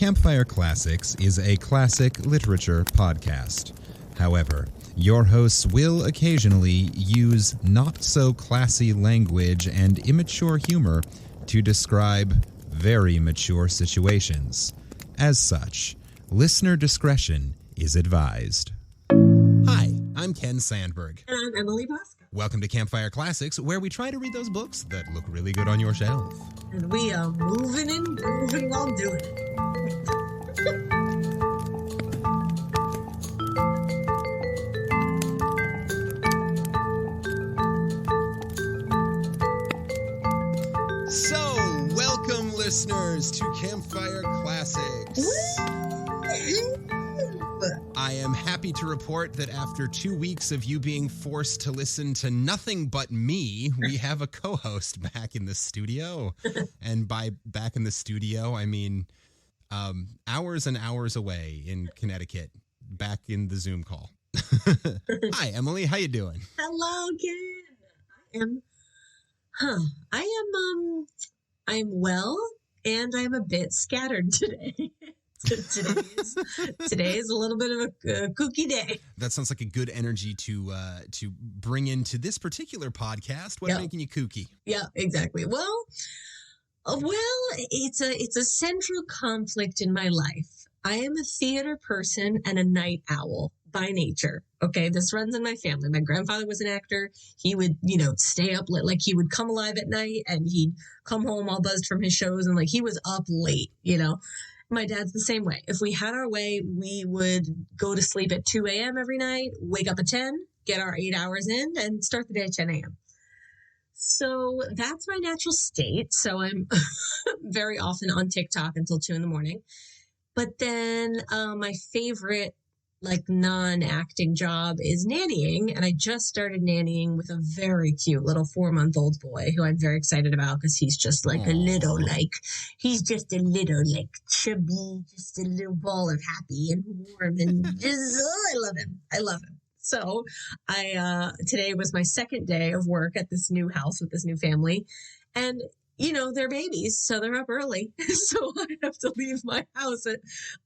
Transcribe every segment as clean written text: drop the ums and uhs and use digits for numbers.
Campfire Classics is a classic literature podcast. However, your hosts will occasionally use not-so-classy language and immature humor to describe very mature situations. As such, listener discretion is advised. Hi, I'm Ken Sandberg. And I'm Emily Bosco. Welcome to Campfire Classics, where we try to read those books that look really good on your shelf. And we are moving and grooving while doing it. So, welcome listeners to Campfire Classics. I am happy to report that after 2 weeks of you being forced to listen to nothing but me, we have a co-host back in the studio. And by back in the studio, I mean hours and hours away in Connecticut, back in the Zoom call. Hi, Emily. How you doing? Hello, Ken. I am well, and I'm a bit scattered today. Today is a little bit of a kooky day. That sounds like a good energy to bring into this particular podcast. What's making you kooky? Yeah, exactly. Well, it's a central conflict in my life. I am a theater person and a night owl by nature. Okay, this runs in my family. My grandfather was an actor. He would, stay up late. Like, he would come alive at night and he'd come home all buzzed from his shows, and he was up late. My dad's the same way. If we had our way, we would go to sleep at 2 a.m. every night, wake up at 10, get our 8 hours in, and start the day at 10 a.m. So that's my natural state. So I'm very often on TikTok until 2 in the morning. But then my favorite non-acting job is nannying. And I just started nannying with a very cute little 4-month-old boy who I'm very excited about because he's just he's just a little chubby, just a little ball of happy and warm and just, I love him. I love him. So today was my second day of work at this new house with this new family. And they're babies, so they're up early. So I have to leave my house at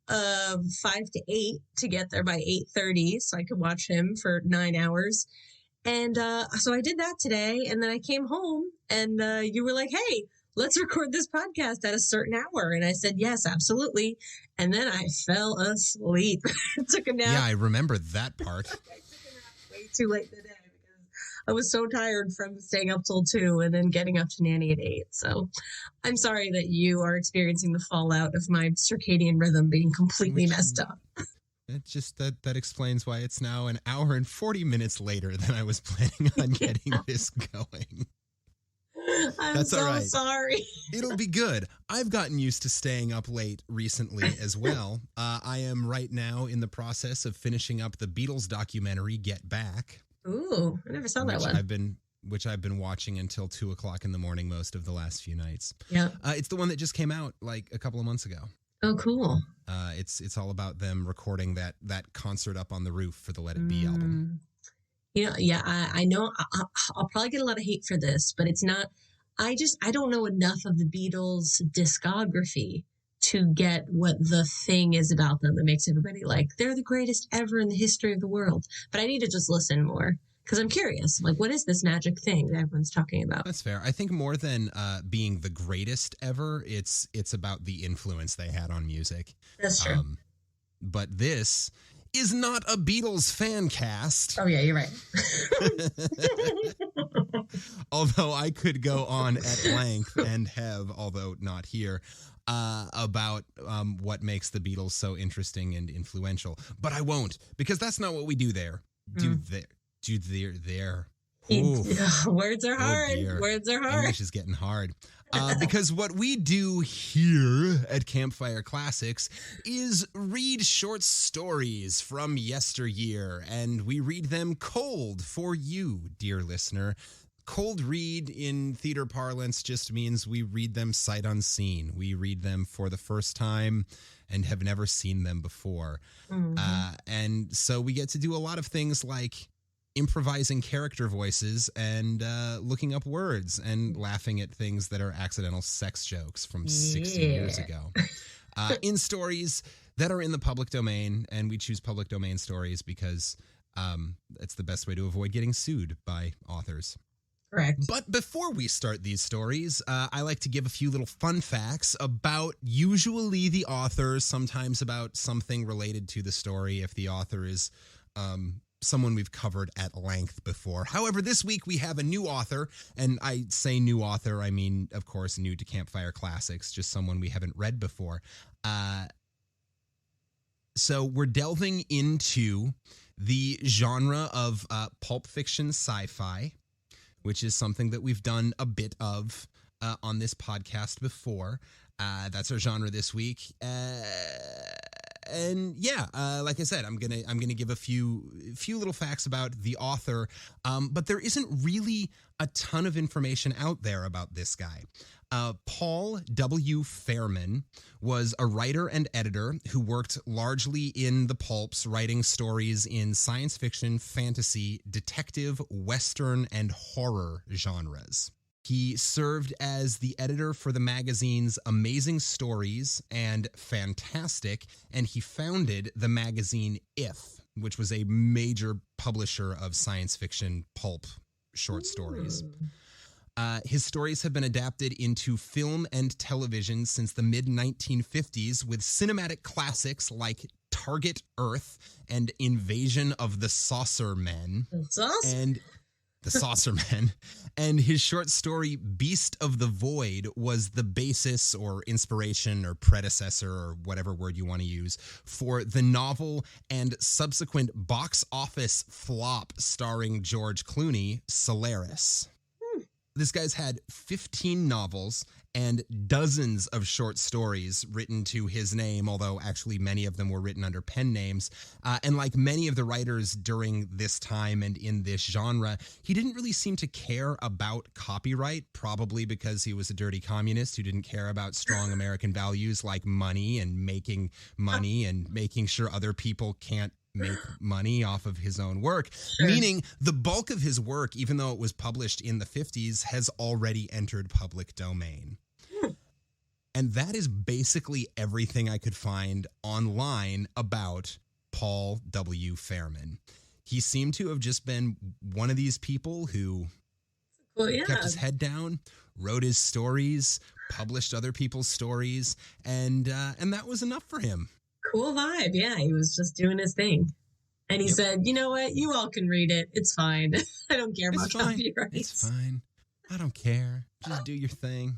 5 to 8 to get there by 8:30 so I could watch him for 9 hours. And so I did that today, and then I came home, and you were like, hey, let's record this podcast at a certain hour. And I said, yes, absolutely. And then I fell asleep. Took a nap. Yeah, I remember that part. I took a nap way too late today. I was so tired from staying up till 2 and then getting up to nanny at 8. So I'm sorry that you are experiencing the fallout of my circadian rhythm being completely messed up. It just that explains why it's now an hour and 40 minutes later than I was planning on getting this going. That's so all right. Sorry. It'll be good. I've gotten used to staying up late recently as well. I am right now in the process of finishing up the Beatles documentary, Get Back. Ooh, I never saw that one. Which I've been watching until 2 o'clock in the morning most of the last few nights. Yeah. It's the one that just came out a couple of months ago. Oh, cool. It's all about them recording that concert up on the roof for the Let It Be album. I know I'll probably get a lot of hate for this, but it's not. I don't know enough of the Beatles' discography to get what the thing is about them that makes everybody they're the greatest ever in the history of the world. But I need to just listen more because I'm curious. What is this magic thing that everyone's talking about? That's fair. I think more than being the greatest ever, it's about the influence they had on music. That's true. But this is not a Beatles fan cast. Oh, yeah, you're right. Although I could go on at length and have, although not here, about what makes the Beatles so interesting and influential. But I won't, because that's not what we do there. There. Words are hard. Words are hard. English is getting hard. Because what we do here at Campfire Classics is read short stories from yesteryear, and we read them cold for you, dear listener. Cold read in theater parlance just means we read them sight unseen. We read them for the first time and have never seen them before. Mm-hmm. And so we get to do a lot of things like improvising character voices and looking up words and laughing at things that are accidental sex jokes from 60 years ago. in stories that are in the public domain. And we choose public domain stories because it's the best way to avoid getting sued by authors. Correct. But before we start these stories, I like to give a few little fun facts about usually the author, sometimes about something related to the story if the author is someone we've covered at length before. However, this week we have a new author, and I say new author, I mean, of course, new to Campfire Classics, just someone we haven't read before. So we're delving into the genre of pulp fiction sci-fi, which is something that we've done a bit of on this podcast before. That's our genre this week. And yeah, like I said, I'm gonna give a few little facts about the author, but there isn't really a ton of information out there about this guy. Paul W. Fairman was a writer and editor who worked largely in the pulps, writing stories in science fiction, fantasy, detective, western, and horror genres. He served as the editor for the magazines Amazing Stories and Fantastic, and he founded the magazine If, which was a major publisher of science fiction pulp short stories. His stories have been adapted into film and television since the mid-1950s with cinematic classics like Target Earth and Invasion of the Saucer Men. And the Saucer Men. And his short story Beast of the Void was the basis or inspiration or predecessor or whatever word you want to use for the novel and subsequent box office flop starring George Clooney, Solaris. This guy's had 15 novels and dozens of short stories written to his name, although actually many of them were written under pen names. And like many of the writers during this time and in this genre, he didn't really seem to care about copyright, probably because he was a dirty communist who didn't care about strong American values like money and making sure other people can't make money off of his own work, meaning the bulk of his work, even though it was published in the 50s, has already entered public domain. And that is basically everything I could find online about Paul W. Fairman. He seemed to have just been one of these people who kept his head down, wrote his stories, published other people's stories, and that was enough for him. Cool vibe. Yeah, he was just doing his thing. And he said, you know what? You all can read it. It's fine. I don't care about copyright. It's fine. I don't care. Just do your thing.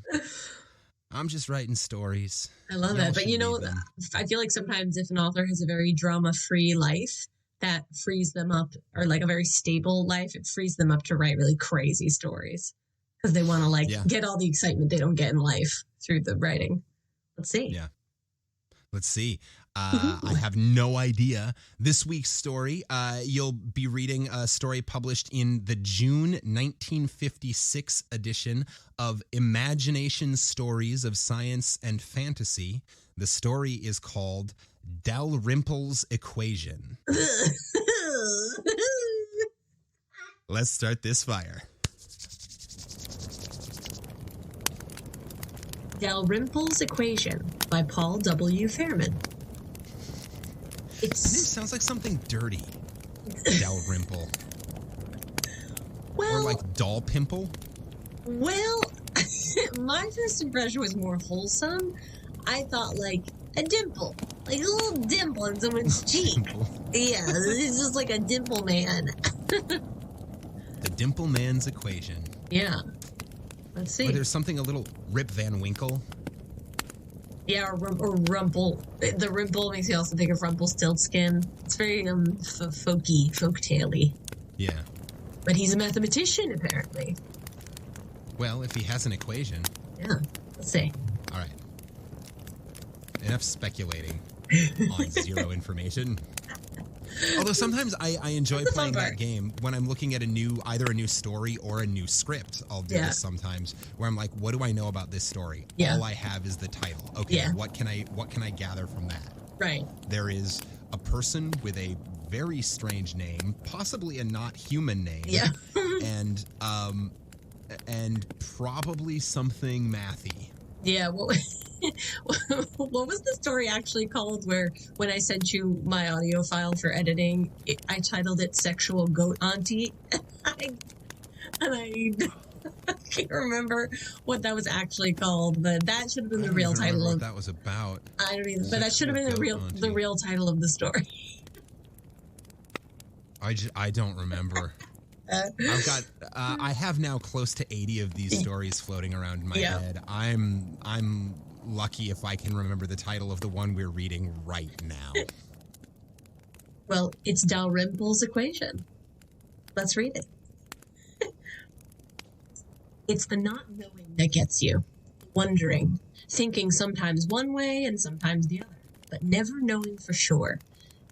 I'm just writing stories. I love it. But you know, I feel like sometimes if an author has a very drama-free life, that frees them up, or like a very stable life, it frees them up to write really crazy stories. Because they want to get all the excitement they don't get in life through the writing. Let's see. Yeah. Let's see. I have no idea. This week's story, you'll be reading a story published in the June 1956 edition of Imagination Stories of Science and Fantasy. The story is called Dalrymple's Equation. Let's start this fire. Dalrymple's Equation by Paul W. Fairman. It sounds like something dirty. Dalrymple. Well, or like doll pimple. Well, my first impression was more wholesome. I thought like a dimple, like a little dimple in someone's cheek. Yeah, it's just like a dimple man. The Dimple Man's Equation. Yeah. Let's see. Or there's something a little Rip Van Winkle. Yeah, or Rumple. The Rimple makes me also think of Rumpelstiltskin. It's very folktale-y. Yeah. But he's a mathematician, apparently. Well, if he has an equation. Yeah, let's see. All right. Enough speculating on zero information. Although sometimes I enjoy playing that game when I'm looking at either a new story or a new script. I'll do this sometimes where I'm like, what do I know about this story? Yeah. All I have is the title. Okay, what can I gather from that? Right. There is a person with a very strange name, possibly a not human name. Yeah. and probably something mathy. Yeah, well, What was the story actually called where when I sent you my audio file for editing, I titled it Sexual Goat Auntie? I can't remember what that was actually called, but that should have been the real title of what that was about. I don't either, but that should have been the real title of the story. I don't remember. I have now close to 80 of these stories floating around in my head. I'm lucky if I can remember the title of the one we're reading right now. Well, it's Dalrymple's equation. Let's read it. It's the not knowing that gets you. Wondering, thinking sometimes one way and sometimes the other, but never knowing for sure.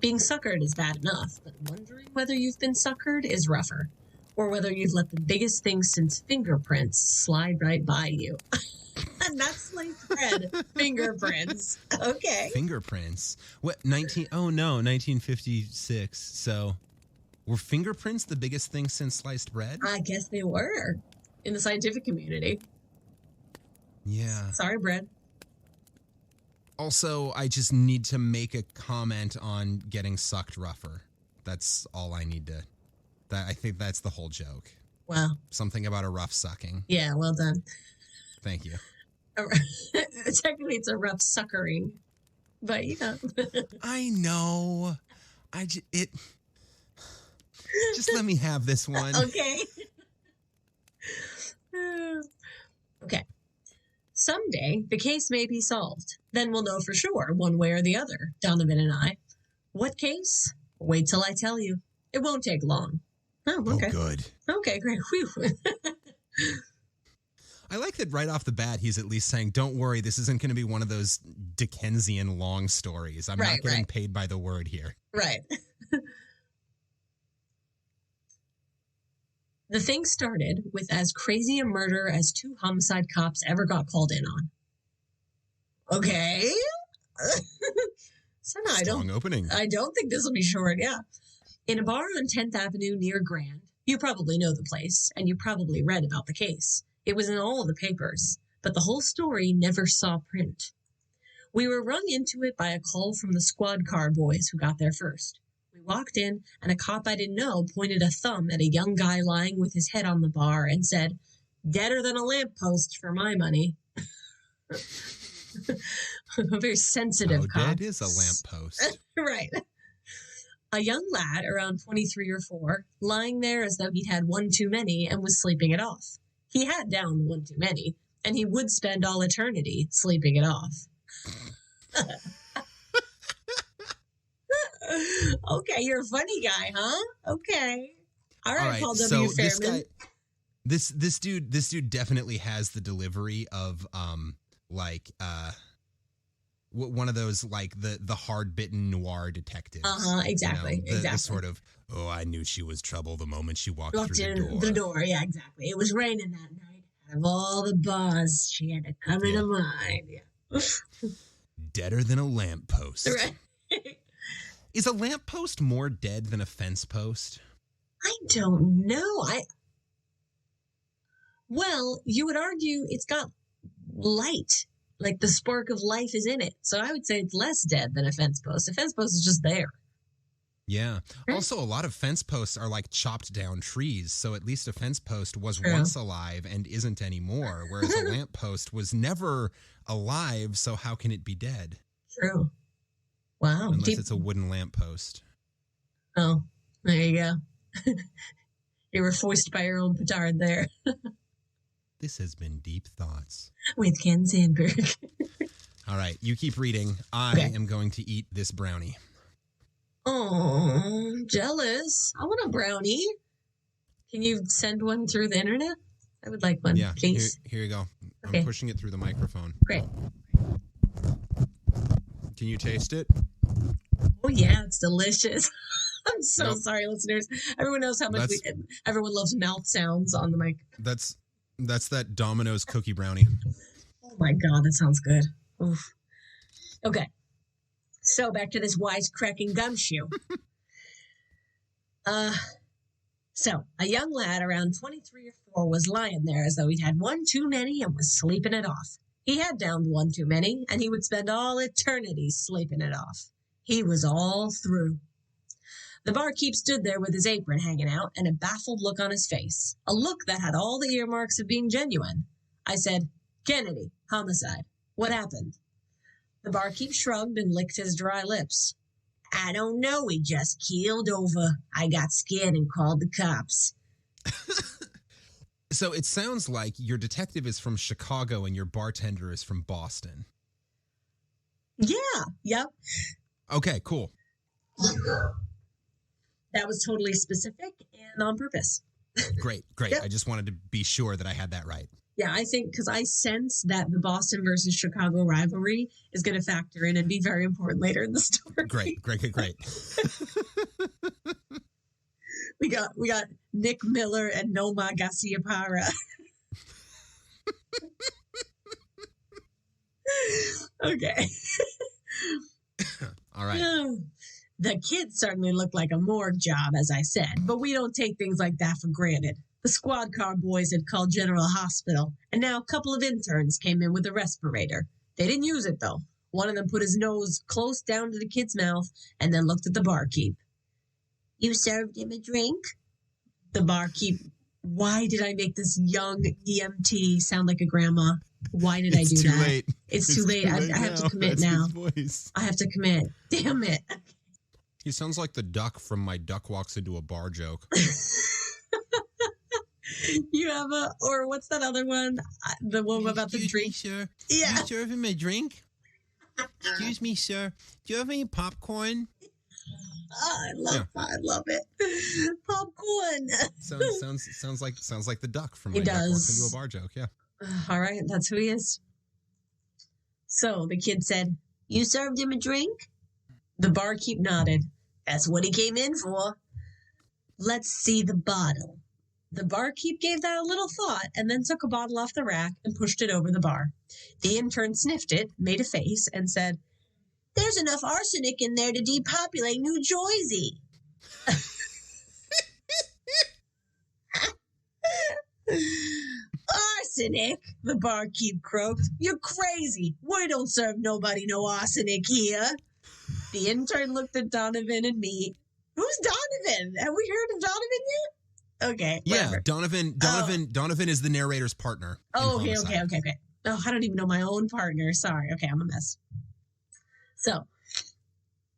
Being suckered is bad enough, but wondering whether you've been suckered is rougher. Or whether you've let the biggest thing since fingerprints slide right by you. Not sliced bread. Fingerprints. Okay. Fingerprints. What, 1956. So, were fingerprints the biggest thing since sliced bread? I guess they were. In the scientific community. Yeah. Sorry, bread. Also, I just need to make a comment on getting sucked rougher. That's all I need to... I think that's the whole joke. Wow. Something about a rough sucking. Yeah, well done. Thank you. Technically, it's a rough suckering, but you know. I know. Just let me have this one. Okay. Okay. Someday, the case may be solved. Then we'll know for sure, one way or the other, Donovan and I. What case? Wait till I tell you. It won't take long. Oh, okay. Oh, good. Okay, great. Whew. I like that right off the bat, he's at least saying, don't worry, this isn't going to be one of those Dickensian long stories. I'm not getting paid by the word here. Right. The thing started with as crazy a murder as 2 homicide cops ever got called in on. Okay. So no, I don't think this will be short, yeah. In a bar on 10th Avenue near Grand, you probably know the place, and you probably read about the case. It was in all the papers, but the whole story never saw print. We were rung into it by a call from the squad car boys who got there first. We walked in, and a cop I didn't know pointed a thumb at a young guy lying with his head on the bar and said, "Deader than a lamppost for my money." A very sensitive cop. Dead is a lamppost. Right. A young lad, around 23 or 4, lying there as though he'd had one too many and was sleeping it off. He had downed one too many, and he would spend all eternity sleeping it off. Okay, you're a funny guy, huh? Okay. All right, Paul W. Fairman. This dude definitely has the delivery of one of those like the hard-bitten noir detectives. Exactly. Exactly. The sort of, oh, I knew she was trouble the moment she walked through the door. Yeah, exactly. It was raining that night. Out of all the bars, she had to come into mine. Yeah. Deader than a lamppost. Right. Is a lamppost more dead than a fence post? I don't know. Well, you would argue it's got light. Like the spark of life is in it. So I would say it's less dead than a fence post. A fence post is just there. Yeah. Also, a lot of fence posts are like chopped down trees. So at least a fence post was once alive and isn't anymore. Whereas a lamp post was never alive. So how can it be dead? True. Wow. Unless it's a wooden lamp post. Oh, there you go. You were foisted by your own petard there. This has been Deep Thoughts with Ken Sandberg. All right, you keep reading. I am going to eat this brownie. Oh, jealous. I want a brownie. Can you send one through the internet? I would like one, please. Here you go. I'm pushing it through the microphone. Great. Can you taste it? Oh, yeah, it's delicious. I'm so sorry, listeners. Everyone knows how much everyone loves mouth sounds on the mic. That's that Domino's cookie brownie. Oh my God, that sounds good. Oof. Okay. So back to this wisecracking gumshoe. So a young lad around 23 or 4 was lying there as though he'd had one too many and was sleeping it off. He had downed one too many, and he would spend all eternity sleeping it off. He was all through. The barkeep stood there with his apron hanging out and a baffled look on his face, a look that had all the earmarks of being genuine. I said, "Kennedy, homicide. What happened?" The barkeep shrugged and licked his dry lips. "I don't know, he just keeled over. I got scared and called the cops." So it sounds like your detective is from Chicago and your bartender is from Boston. Yeah, yep. Okay, cool. That was totally specific and on purpose. Great. Yep. I just wanted to be sure that I had that right. Yeah, I think because I sense that the Boston versus Chicago rivalry is going to factor in and be very important later in the story. Great. We got Nick Miller and Noma Garcia-Parra. Okay. All right. The kids certainly looked like a morgue job, as I said, but we don't take things like that for granted. The squad car boys had called General Hospital, and now a couple of interns came in with a respirator. They didn't use it, though. One of them put his nose close down to the kid's mouth and then looked at the barkeep. "You served him a drink?" The barkeep, why did I make this young EMT sound like a grandma? Why did I do that? Late. It's too late. I have to commit now. I have to commit. Damn it. He sounds like the duck from My Duck Walks Into a Bar joke. You have or what's that other one? The one about the drink? Me, sir. Yeah. You serve him a drink? Excuse me, sir. Do you have any popcorn? Oh, I love it. Popcorn. Sounds like the duck from My Duck Walks Into a Bar joke. Yeah. All right, that's who he is. So the kid said, "You served him a drink?" The barkeep nodded. "That's what he came in for." "Let's see the bottle." The barkeep gave that a little thought and then took a bottle off the rack and pushed it over the bar. The intern sniffed it, made a face, and said, "There's enough arsenic in there to depopulate New Jersey." "Arsenic?" the barkeep croaked. "You're crazy. We don't serve nobody no arsenic here." The intern looked at Donovan and me. Who's Donovan? Have we heard of Donovan yet? Okay. Yeah, whatever. Donovan is the narrator's partner. Oh, okay. Oh, I don't even know my own partner. Sorry. Okay, I'm a mess. So.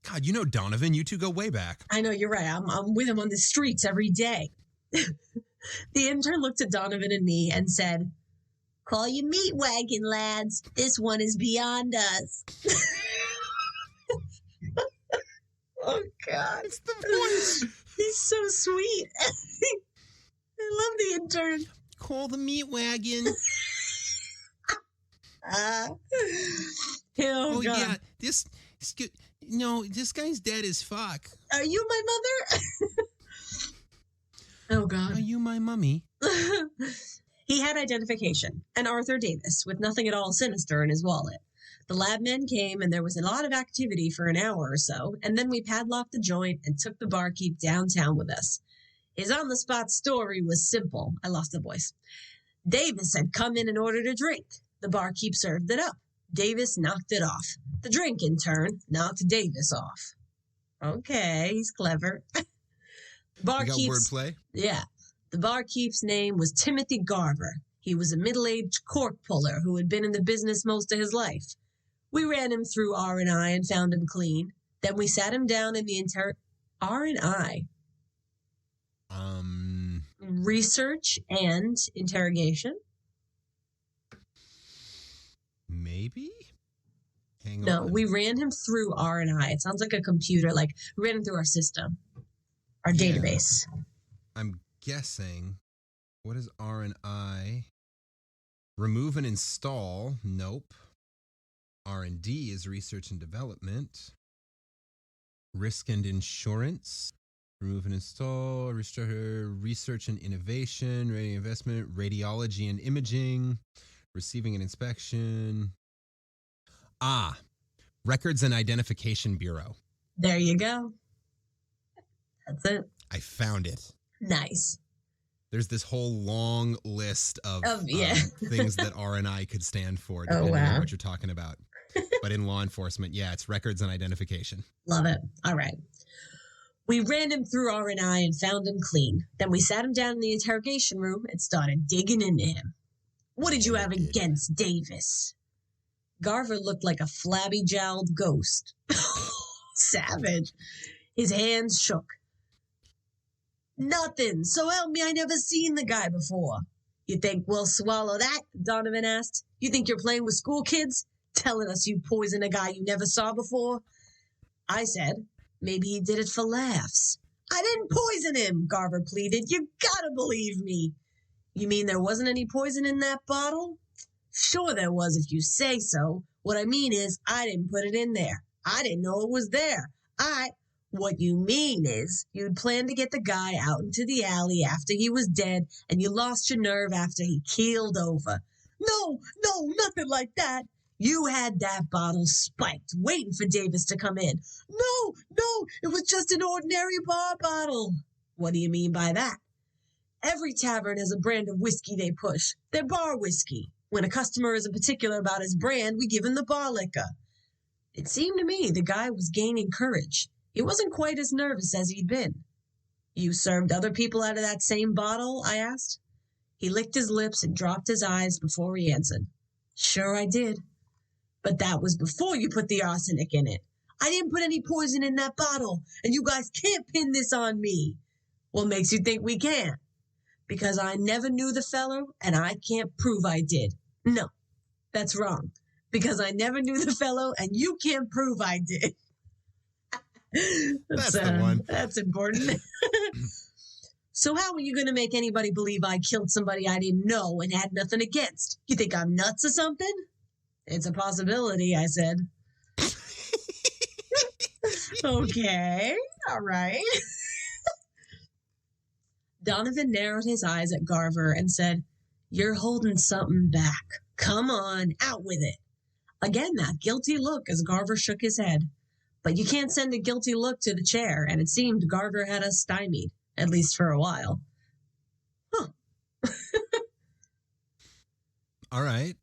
God, you know Donovan. You two go way back. I know, you're right. I'm with him on the streets every day. The intern looked at Donovan and me and said, "Call your meat wagon, lads. This one is beyond us." Oh, God. It's the voice. He's so sweet. I love the intern. "Call the meat wagon." Oh, God. Yeah. This guy's dead as fuck. Are you my mother? Oh, God. Are you my mummy? He had identification, and Arthur Davis, with nothing at all sinister in his wallet. The lab men came, and there was a lot of activity for an hour or so, and then we padlocked the joint and took the barkeep downtown with us. His on-the-spot story was simple. I lost the voice. Davis had come in and ordered a drink. The barkeep served it up. Davis knocked it off. The drink, in turn, knocked Davis off. Okay, he's clever. Barkeep's, we got wordplay? Yeah. The barkeep's name was Timothy Garver. He was a middle-aged cork puller who had been in the business most of his life. We ran him through R&I and found him clean. Then we sat him down in the R&I. Research and interrogation. Maybe? Hang on. No, we ran him through R&I. It sounds like a computer. Like, we ran him through our system. Our database. I'm guessing. What is R&I? Remove and install. Nope. R&D is research and development. Risk and insurance. Remove and install. Research and innovation. Radio investment. Radiology and imaging. Receiving and inspection. Records and Identification Bureau. There you go. That's it. I found it. Nice. There's this whole long list of things that R&I could stand for, depending on what you're talking about. But in law enforcement, it's records and identification. Love it. All right. We ran him through R&I and found him clean. Then we sat him down in the interrogation room and started digging into him. What did you have against Davis? Garver looked like a flabby-jowled ghost. Savage. His hands shook. Nothing. So help me, I never seen the guy before. You think we'll swallow that? Donovan asked. You think you're playing with school kids? Telling us you poisoned a guy you never saw before? I said, maybe he did it for laughs. I didn't poison him, Garver pleaded. You gotta believe me. You mean there wasn't any poison in that bottle? Sure there was if you say so. What I mean is I didn't put it in there. I didn't know it was there. What you mean is you'd planned to get the guy out into the alley after he was dead and you lost your nerve after he keeled over. No, nothing like that. You had that bottle spiked, waiting for Davis to come in. No, it was just an ordinary bar bottle. What do you mean by that? Every tavern has a brand of whiskey they push. They're bar whiskey. When a customer isn't particular about his brand, we give him the bar liquor. It seemed to me the guy was gaining courage. He wasn't quite as nervous as he'd been. You served other people out of that same bottle? I asked. He licked his lips and dropped his eyes before he answered. Sure I did. But that was before you put the arsenic in it. I didn't put any poison in that bottle, and you guys can't pin this on me. What makes you think we can? Because I never knew the fellow, and I can't prove I did. No, that's wrong. Because I never knew the fellow, and you can't prove I did. That's the one. That's important. So how are you going to make anybody believe I killed somebody I didn't know and had nothing against? You think I'm nuts or something? It's a possibility, I said. Okay, all right. Donovan narrowed his eyes at Garver and said, You're holding something back. Come on, out with it. Again, that guilty look as Garver shook his head. But you can't send a guilty look to the chair, and it seemed Garver had us stymied, at least for a while. Huh. All right.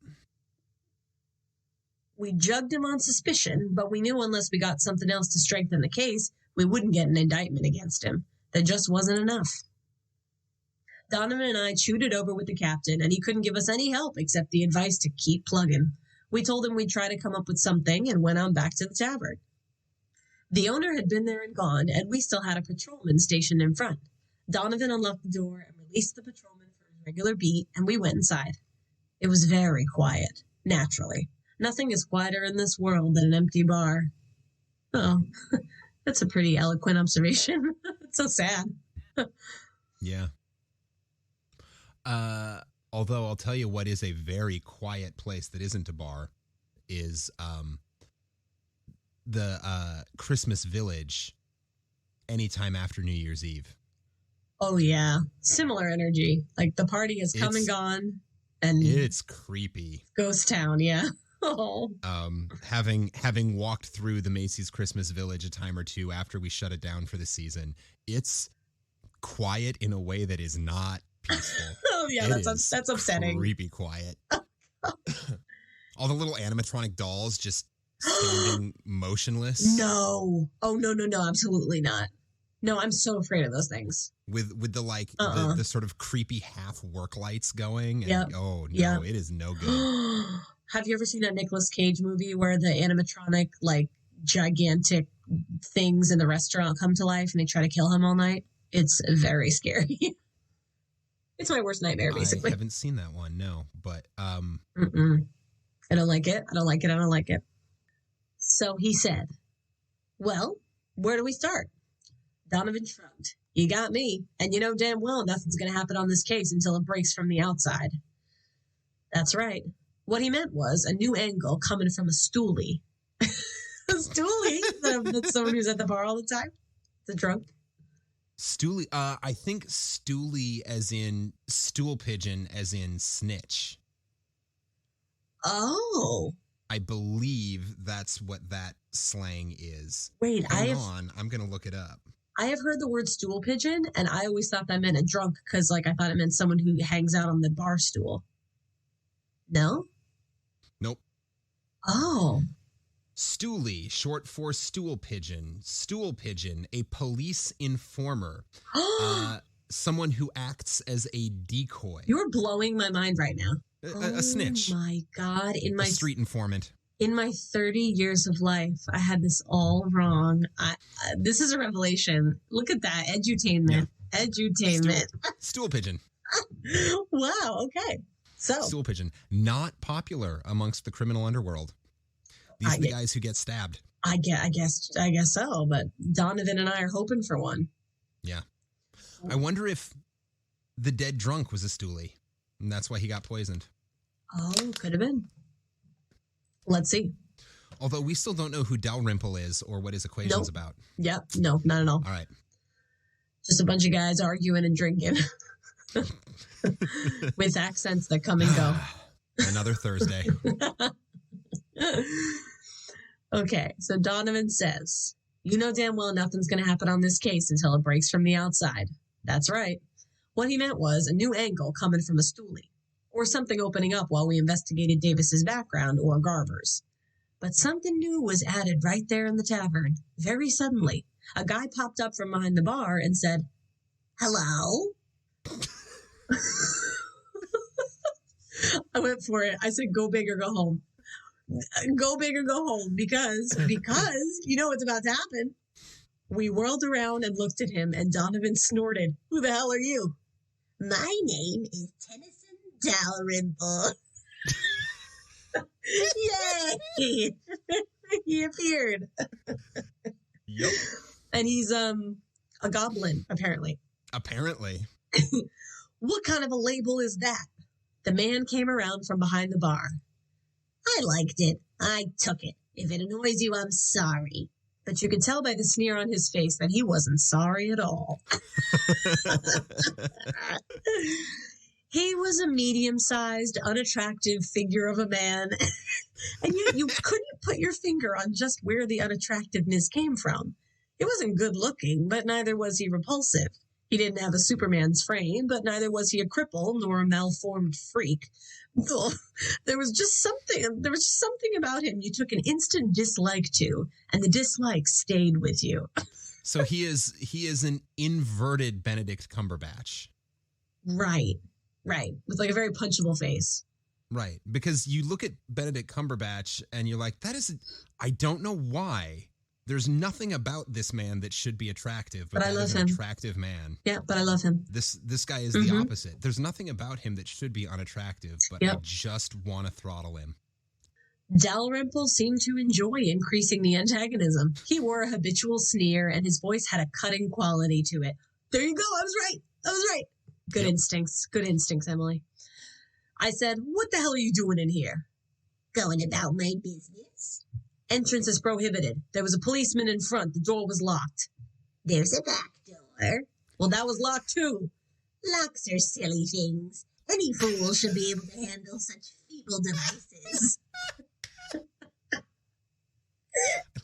We jugged him on suspicion, but we knew unless we got something else to strengthen the case, we wouldn't get an indictment against him. There just wasn't enough. Donovan and I chewed it over with the captain, and he couldn't give us any help except the advice to keep plugging. We told him we'd try to come up with something and went on back to the tavern. The owner had been there and gone, and we still had a patrolman stationed in front. Donovan unlocked the door and released the patrolman for his regular beat, and we went inside. It was very quiet, naturally. Nothing is quieter in this world than an empty bar. Oh, that's a pretty eloquent observation. It's so sad. Yeah. Although I'll tell you what is a very quiet place that isn't a bar is the Christmas Village anytime after New Year's Eve. Oh, yeah. Similar energy. Like the party has come and gone. And it's creepy. Ghost town, yeah. Oh. Having walked through the Macy's Christmas Village a time or two after we shut it down for the season, it's quiet in a way that is not peaceful. Oh, yeah, that's upsetting. Creepy quiet. All the little animatronic dolls just standing motionless. No. Oh, no, absolutely not. No, I'm so afraid of those things. With the like the sort of creepy half work lights going. And, yep. Oh no, It is no good. Have you ever seen that Nicolas Cage movie where the animatronic like gigantic things in the restaurant come to life and they try to kill him all night? It's very scary. It's my worst nightmare, basically. I haven't seen that one, no. But I don't like it. I don't like it. So he said, well, where do we start? Donovan shrugged. You got me. And you know damn well nothing's going to happen on this case until it breaks from the outside. That's right. What he meant was a new angle coming from a stoolie. A stoolie? That's someone who's at the bar all the time? The drunk? Stoolie, I think stoolie as in stool pigeon as in snitch. Oh. I believe that's what that slang is. Wait, Hang on, I'm going to look it up. I have heard the word stool pigeon, and I always thought that meant a drunk because, like, I thought it meant someone who hangs out on the bar stool. No? Nope. Oh. Stoolie, short for stool pigeon. Stool pigeon, a police informer. Someone who acts as a decoy. You're blowing my mind right now. A snitch. Oh my God. A street informant. In my 30 years of life, I had this all wrong. This is a revelation. Look at that. Edutainment. Yeah. Edutainment. Stool pigeon. Wow. Okay. So. Stool pigeon. Not popular amongst the criminal underworld. These are the guys who get stabbed. I guess so. But Donovan and I are hoping for one. Yeah. I wonder if the dead drunk was a stoolie, and that's why he got poisoned. Oh, could have been. Let's see. Although we still don't know who Dalrymple is or what his equation's about. Yep. No, not at all. All right. Just a bunch of guys arguing and drinking with accents that come and go. Another Thursday. Okay. So Donovan says, you know damn well nothing's going to happen on this case until it breaks from the outside. That's right. What he meant was a new angle coming from a stoolie. Or something opening up while we investigated Davis's background or Garver's. But something new was added right there in the tavern. Very suddenly, a guy popped up from behind the bar and said, hello? I went for it. I said, go big or go home. Go big or go home because you know what's about to happen. We whirled around and looked at him, and Donovan snorted, who the hell are you? My name is Tennyson Dalrymple. Yay! He appeared. Yep. And he's a goblin, apparently. Apparently. What kind of a label is that? The man came around from behind the bar. I liked it. I took it. If it annoys you, I'm sorry. But you could tell by the sneer on his face that he wasn't sorry at all. He was a medium-sized, unattractive figure of a man, and yet you couldn't put your finger on just where the unattractiveness came from. He wasn't good-looking, but neither was he repulsive. He didn't have a Superman's frame, but neither was he a cripple nor a malformed freak. There was just something about him you took an instant dislike to, and the dislike stayed with you. So he is an inverted Benedict Cumberbatch. Right. With like a very punchable face. Right. Because you look at Benedict Cumberbatch and you're like, I don't know why. There's nothing about this man that should be attractive, but I love him. An attractive man. Yeah, but I love him. This guy is the opposite. There's nothing about him that should be unattractive, but I just want to throttle him. Dalrymple seemed to enjoy increasing the antagonism. He wore a habitual sneer, and his voice had a cutting quality to it. There you go. I was right. Good instincts. Good instincts, Emily. I said, what the hell are you doing in here? Going about my business. Entrance is prohibited. There was a policeman in front. The door was locked. There's a back door. Well, that was locked too. Locks are silly things. Any fool should be able to handle such feeble devices. I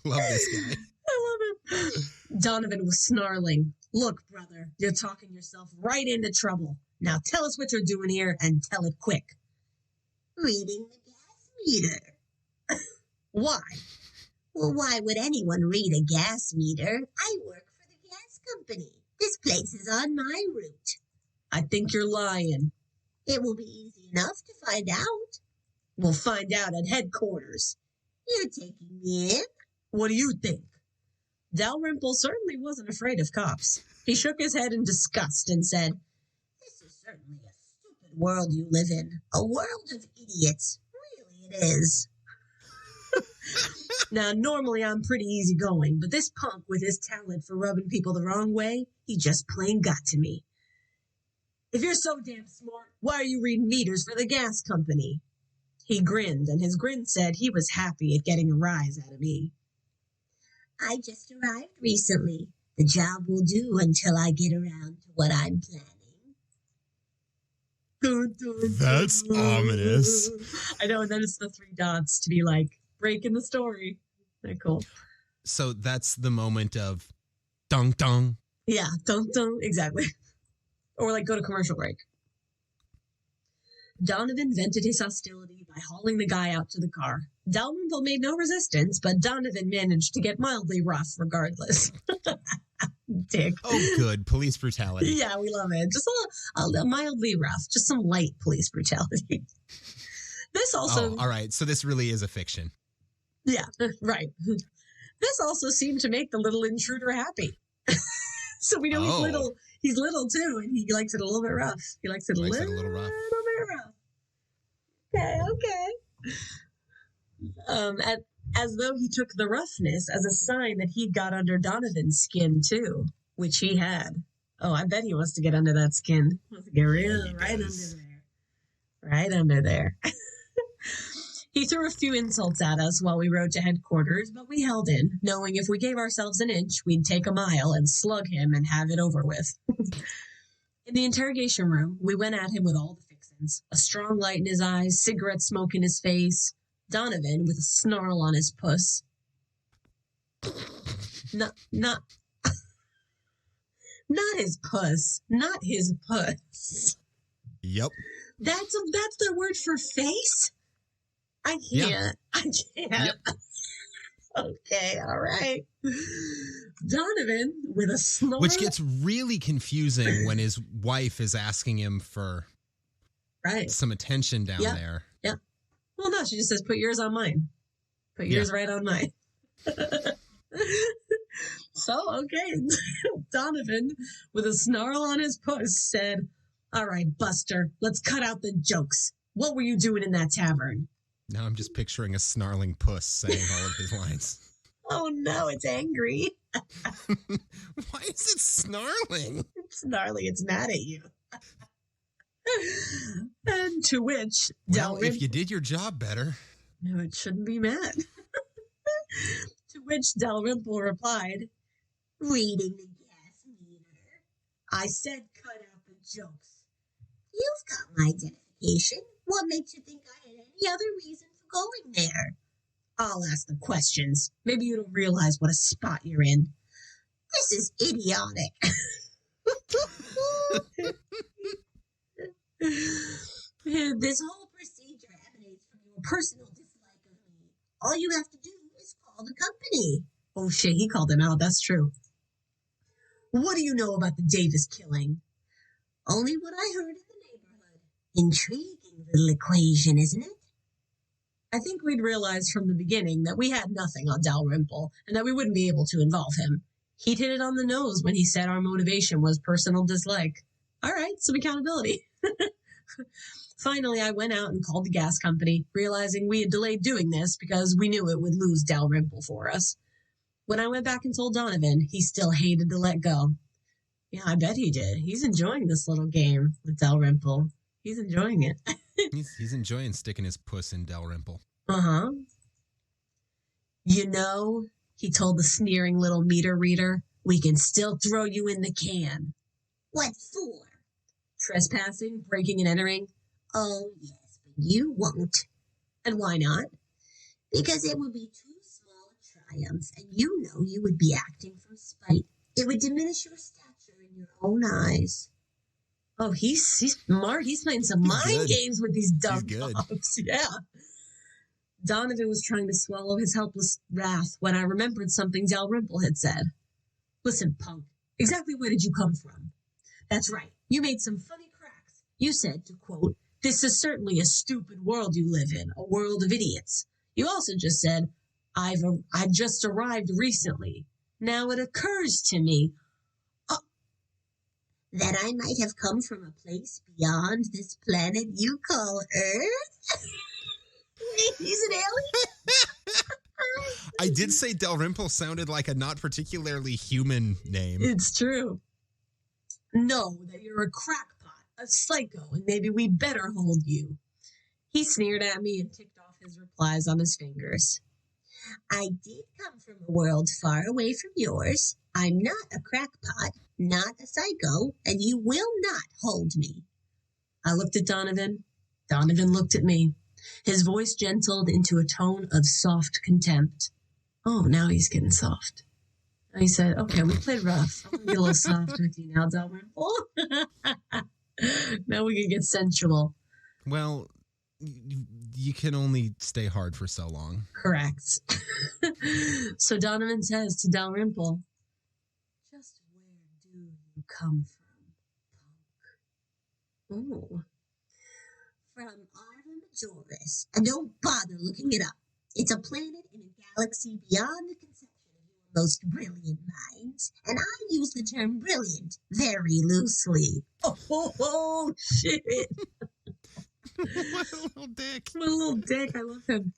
love this guy. I love it. Donovan was snarling. Look, brother, you're talking yourself right into trouble. Now tell us what you're doing here and tell it quick. Reading the gas meter. Why? Well, why would anyone read a gas meter? I work for the gas company. This place is on my route. I think you're lying. It will be easy enough to find out. We'll find out at headquarters. You're taking me in? What do you think? Dalrymple certainly wasn't afraid of cops. He shook his head in disgust and said, This is certainly a stupid world you live in. A world of idiots. Really it is. Now, normally I'm pretty easygoing, but this punk with his talent for rubbing people the wrong way, he just plain got to me. If you're so damn smart, why are you reading meters for the gas company? He grinned, and his grin said he was happy at getting a rise out of me. I just arrived recently. The job will do until I get around to what I'm planning. That's ominous. I know, and then it's the three dots to be like, breaking the story. Very cool. So that's the moment of dong dong. Yeah, don't, exactly. Or like go to commercial break. Donovan vented his hostility by hauling the guy out to the car. Dalrymple made no resistance, but Donovan managed to get mildly rough regardless. Dick. Oh, good. Police brutality. Yeah, we love it. Just a mildly rough, just some light police brutality. This also... Oh, all right. So this really is a fiction. Yeah, right. This also seemed to make the little intruder happy. So we know he's little too, and he likes it a little bit rough. He likes it a little bit rough. Okay. As though he took the roughness as a sign that he got under Donovan's skin too, which he had. Oh, I bet he wants to get under that skin. Wants to get right under there. Right under there. He threw a few insults at us while we rode to headquarters, but we held in, knowing if we gave ourselves an inch, we'd take a mile and slug him and have it over with. In the interrogation room, we went at him with all the fixins. A strong light in his eyes, cigarette smoke in his face, Donovan with a snarl on his puss. Not his puss. Not his puss. Yep. That's the word for face? I can't. Yeah. I can't. Yep. Okay, all right. Donovan with a snarl. Which gets really confusing when his wife is asking him for some attention down there. Yeah. Well, no, she just says, put yours on mine. Put yours right on mine. So, okay. Donovan, with a snarl on his puss, said, all right, Buster, let's cut out the jokes. What were you doing in that tavern? Now I'm just picturing a snarling puss saying all of his lines. Oh, no, it's angry. Why is it snarling? It's snarly. It's mad at you. And to which... Well, if you did your job better... No, it shouldn't be mad. To which Dalrymple replied, reading the gas meter. I said cut out the jokes. You've got my identification. What makes you think I had any other reason for going there? I'll ask the questions. Maybe you don't realize what a spot you're in. This is idiotic. This whole procedure emanates from your personal dislike of me. All you have to do is call the company. Oh shit, he called him out. That's true. What do you know about the Davis killing? Only what I heard in the neighborhood. Intriguing little equation, isn't it? I think we'd realized from the beginning that we had nothing on Dalrymple and that we wouldn't be able to involve him. He'd hit it on the nose when he said our motivation was personal dislike. All right, some accountability. Finally, I went out and called the gas company, realizing we had delayed doing this because we knew it would lose Dalrymple for us. When I went back and told Donovan, he still hated to let go. Yeah, I bet he did. He's enjoying this little game with Dalrymple. He's enjoying it. He's enjoying sticking his puss in Dalrymple. Uh-huh. You know, he told the sneering little meter reader, we can still throw you in the can. What for? Trespassing, breaking and entering? Oh, yes, but you won't. And why not? Because it would be too small a triumph, and you know you would be acting from spite. It would diminish your stature in your own eyes. Oh, he's smart. He's playing some mind games with these dumb dogs. Yeah. Donovan was trying to swallow his helpless wrath when I remembered something Dalrymple had said. Listen, punk, exactly where did you come from? That's right. You made some funny cracks. You said, to quote, this is certainly a stupid world you live in, a world of idiots. You also just said, I've just arrived recently. Now it occurs to me that I might have come from a place beyond this planet you call Earth? He's an alien? I did say Dalrymple sounded like a not particularly human name. It's true. No, that you're a crackpot, a psycho, and maybe we better hold you. He sneered at me and ticked off his replies on his fingers. I did come from a world far away from yours. I'm not a crackpot, not a psycho, and you will not hold me. I looked at Donovan. Donovan looked at me. His voice gentled into a tone of soft contempt. Oh, now he's getting soft. He said, okay, we played rough. I'm going to get a little soft with you now, Dalrymple. Now we can get sensual. Well, you can only stay hard for so long. Correct. So Donovan says to Dalrymple, just where do you come from, punk? Oh. From Arva Majoris. And don't bother looking it up. It's a planet in a galaxy beyond the conception of your most brilliant minds. And I use the term brilliant very loosely. Oh shit. What a little dick. What a little dick. I love him.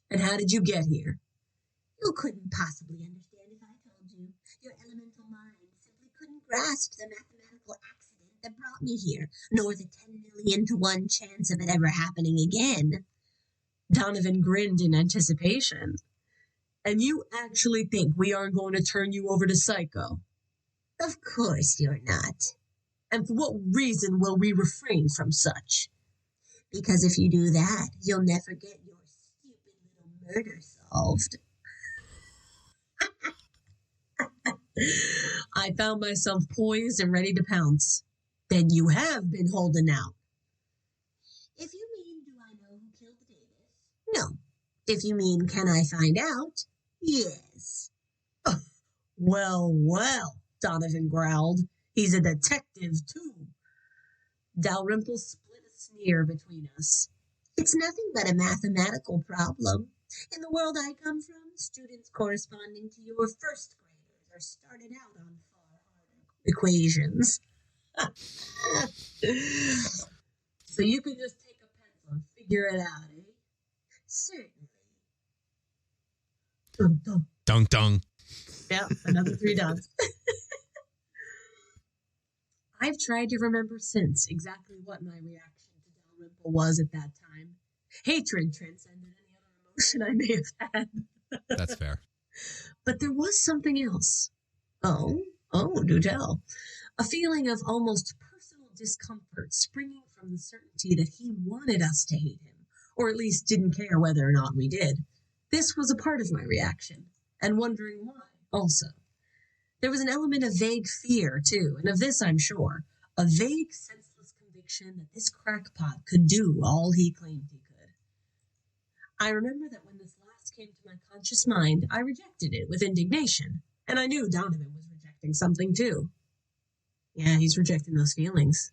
And how did you get here? You couldn't possibly understand if I told you. Your elemental mind simply couldn't grasp the mathematical accident that brought me here, nor the 10 million to 1 chance of it ever happening again. Donovan grinned in anticipation. And you actually think we aren't going to turn you over to Psycho? Of course you're not. And for what reason will we refrain from such? Because if you do that, you'll never get your stupid little murder solved. I found myself poised and ready to pounce. Then you have been holding out. If you mean, do I know who killed Davis? No. If you mean, can I find out? Yes. Well, Donovan growled. He's a detective, too. Dalrymple split a sneer between us. It's nothing but a mathematical problem. In the world I come from, students corresponding to your first graders are started out on far harder equations. So you can just take a pencil and figure it out, eh? Certainly. Dun, dun. Dunk dunk. Yeah, another 3 dots. I've tried to remember since exactly what my reaction to Dalrymple was at that time. Hatred transcended any other emotion I may have had. That's fair. But there was something else. Oh, do tell. A feeling of almost personal discomfort springing from the certainty that he wanted us to hate him, or at least didn't care whether or not we did. This was a part of my reaction, and wondering why, also. There was an element of vague fear, too, and of this I'm sure. A vague, senseless conviction that this crackpot could do all he claimed he could. I remember that when this last came to my conscious mind, I rejected it with indignation, and I knew Donovan was rejecting something, too. Yeah, he's rejecting those feelings.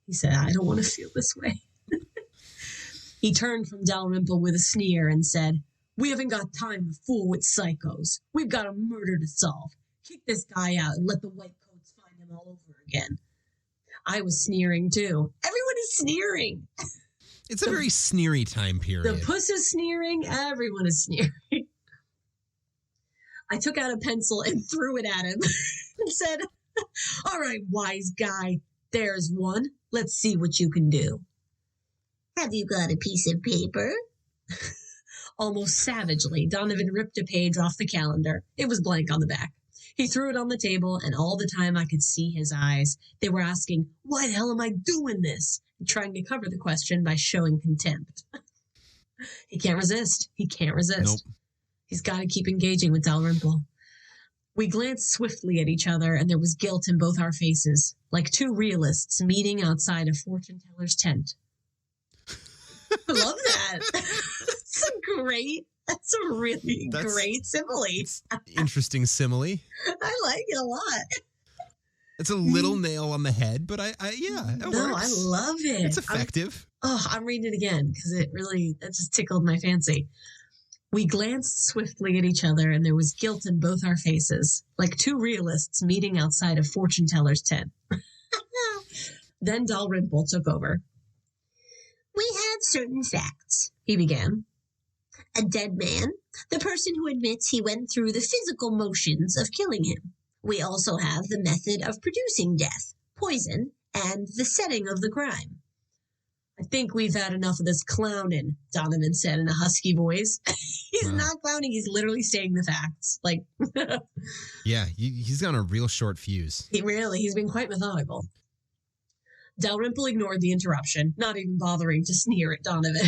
He said, I don't want to feel this way. He turned from Dalrymple with a sneer and said, we haven't got time to fool with psychos. We've got a murder to solve. Kick this guy out and let the white coats find him all over again. I was sneering, too. Everyone is sneering. It's a very sneery time period. The puss is sneering. Everyone is sneering. I took out a pencil and threw it at him and said, all right, wise guy, there's one. Let's see what you can do. Have you got a piece of paper? Almost savagely, Donovan ripped a page off the calendar. It was blank on the back. He threw it on the table, and all the time I could see his eyes. They were asking, why the hell am I doing this? And trying to cover the question by showing contempt. He can't resist. Nope. He's got to keep engaging with Dalrymple. We glanced swiftly at each other, and there was guilt in both our faces, like 2 realists meeting outside a fortune teller's tent. I love that. That's a really great simile. Interesting simile. I like it a lot. It's a little nail on the head, but it works. I love it. It's effective. I'm reading it again because that just tickled my fancy. We glanced swiftly at each other, and there was guilt in both our faces, like 2 realists meeting outside a fortune teller's tent. Then Dalrymple took over. We have certain facts, He began. A dead man, the person who admits he went through the physical motions of killing him. We also have the method of producing death, poison, and the setting of the crime. I think we've had enough of this clowning, Donovan said in a husky voice. He's not clowning, he's literally stating the facts. Like, yeah, he's got a real short fuse. He's been quite methodical. Dalrymple ignored the interruption, not even bothering to sneer at Donovan.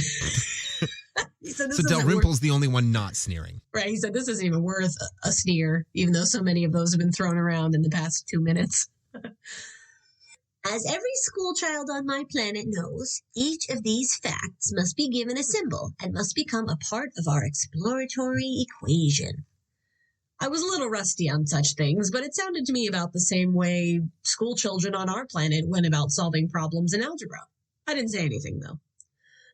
He said, So Dalrymple's the only one not sneering. Right. He said, this isn't even worth a sneer, even though so many of those have been thrown around in the past 2 minutes. As every schoolchild on my planet knows, each of these facts must be given a symbol and must become a part of our exploratory equation. I was a little rusty on such things, but it sounded to me about the same way school children on our planet went about solving problems in algebra. I didn't say anything, though.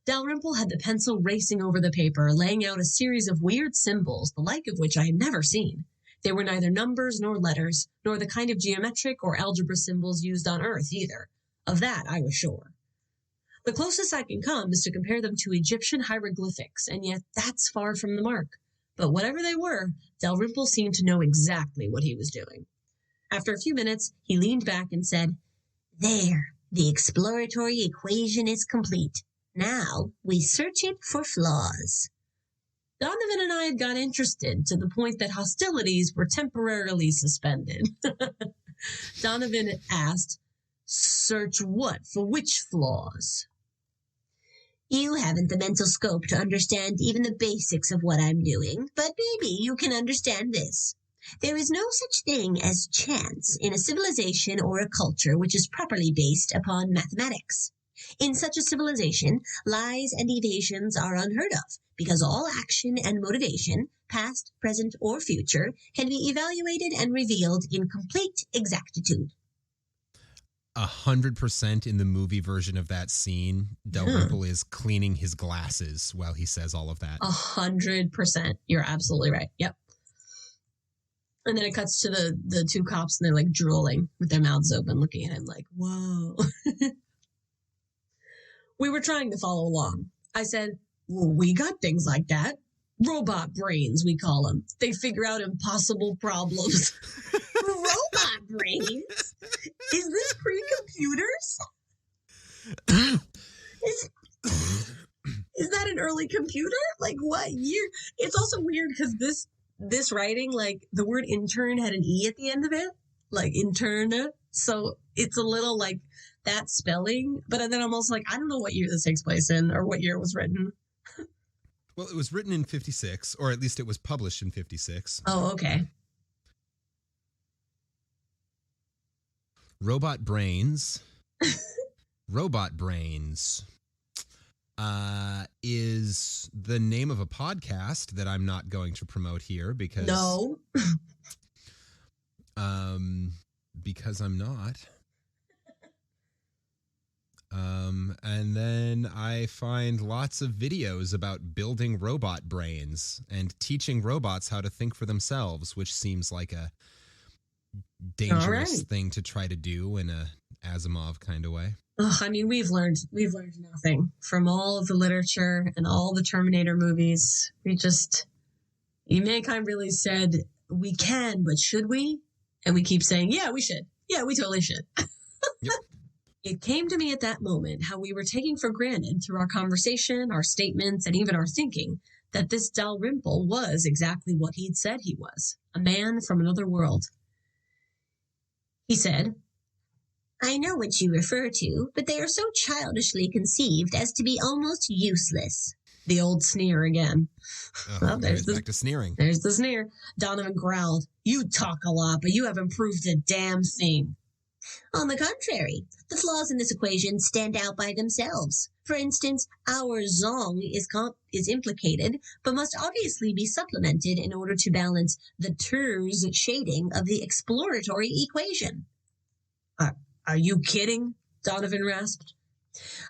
Dalrymple had the pencil racing over the paper, laying out a series of weird symbols, the like of which I had never seen. They were neither numbers nor letters, nor the kind of geometric or algebra symbols used on Earth either. Of that I was sure. The closest I can come is to compare them to Egyptian hieroglyphics, and yet that's far from the mark. But whatever they were, Dalrymple seemed to know exactly what he was doing. After a few minutes, he leaned back and said, "There, the exploratory equation is complete. Now we search it for flaws." Donovan and I had got interested to the point that hostilities were temporarily suspended. Donovan asked, "Search what? For which flaws?" You haven't the mental scope to understand even the basics of what I'm doing, but maybe you can understand this. There is no such thing as chance in a civilization or a culture which is properly based upon mathematics. In such a civilization, lies and evasions are unheard of, because all action and motivation, past, present, or future, can be evaluated and revealed in complete exactitude. 100% in the movie version of that scene, Dalrymple is cleaning his glasses while he says all of that. 100%. You're absolutely right. Yep. And then it cuts to the two cops, and they're like drooling with their mouths open, looking at him like, whoa. We were trying to follow along. I said, well, we got things like that. Robot brains, we call them. They figure out impossible problems. Robot brains? Is this pre-computers? Is that an early computer? Like what year? It's also weird because this writing, like the word intern had an E at the end of it, like intern. So it's a little like that spelling, but then I'm also like, I don't know what year this takes place in or what year it was written. Well, it was written in 56, or at least it was published in 56. Oh, okay. Robot Brains. Robot Brains is the name of a podcast that I'm not going to promote here because... No. Because I'm not. And then I find lots of videos about building robot brains and teaching robots how to think for themselves, which seems like a dangerous thing to try to do in a Asimov kind of way. I mean, we've learned nothing from all of the literature and all the Terminator movies. Mankind really said, we can, but should we? And we keep saying, yeah, we should. Yeah, we totally should. Yep. It came to me at that moment how we were taking for granted through our conversation, our statements, and even our thinking that this Dalrymple was exactly what he'd said he was, a man from another world. He said, I know what you refer to, but they are so childishly conceived as to be almost useless. The old sneer again. Well, there's back to sneering. There's the sneer. Donovan growled, you talk a lot, but you haven't proved a damn thing. On the contrary, the flaws in this equation stand out by themselves. For instance, our zong is implicated, but must obviously be supplemented in order to balance the ter's shading of the exploratory equation. Are you kidding? Donovan rasped.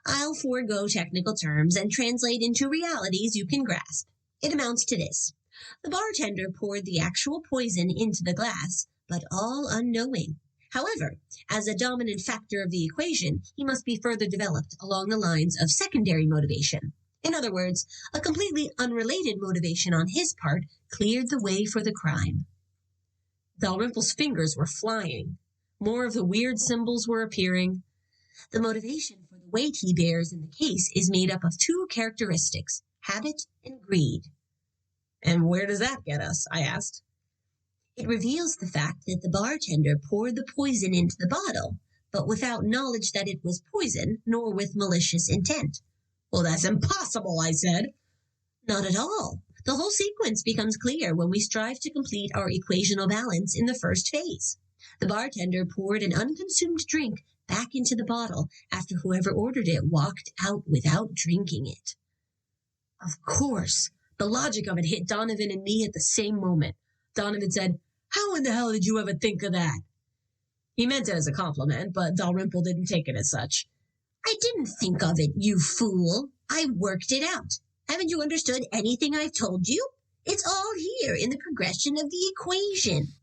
I'll forego technical terms and translate into realities you can grasp. It amounts to this. The bartender poured the actual poison into the glass, but all unknowing. However, as a dominant factor of the equation, he must be further developed along the lines of secondary motivation. In other words, a completely unrelated motivation on his part cleared the way for the crime. Dalrymple's fingers were flying. More of the weird symbols were appearing. The motivation for the weight he bears in the case is made up of two characteristics, habit and greed. And where does that get us? I asked. It reveals the fact that the bartender poured the poison into the bottle, but without knowledge that it was poison, nor with malicious intent. Well, that's impossible, I said. Not at all. The whole sequence becomes clear when we strive to complete our equational balance in the first phase. The bartender poured an unconsumed drink back into the bottle after whoever ordered it walked out without drinking it. Of course, the logic of it hit Donovan and me at the same moment. Donovan said, "How in the hell did you ever think of that?" He meant it as a compliment, but Dalrymple didn't take it as such. "I didn't think of it, you fool. I worked it out. Haven't you understood anything I've told you? It's all here in the progression of the equation.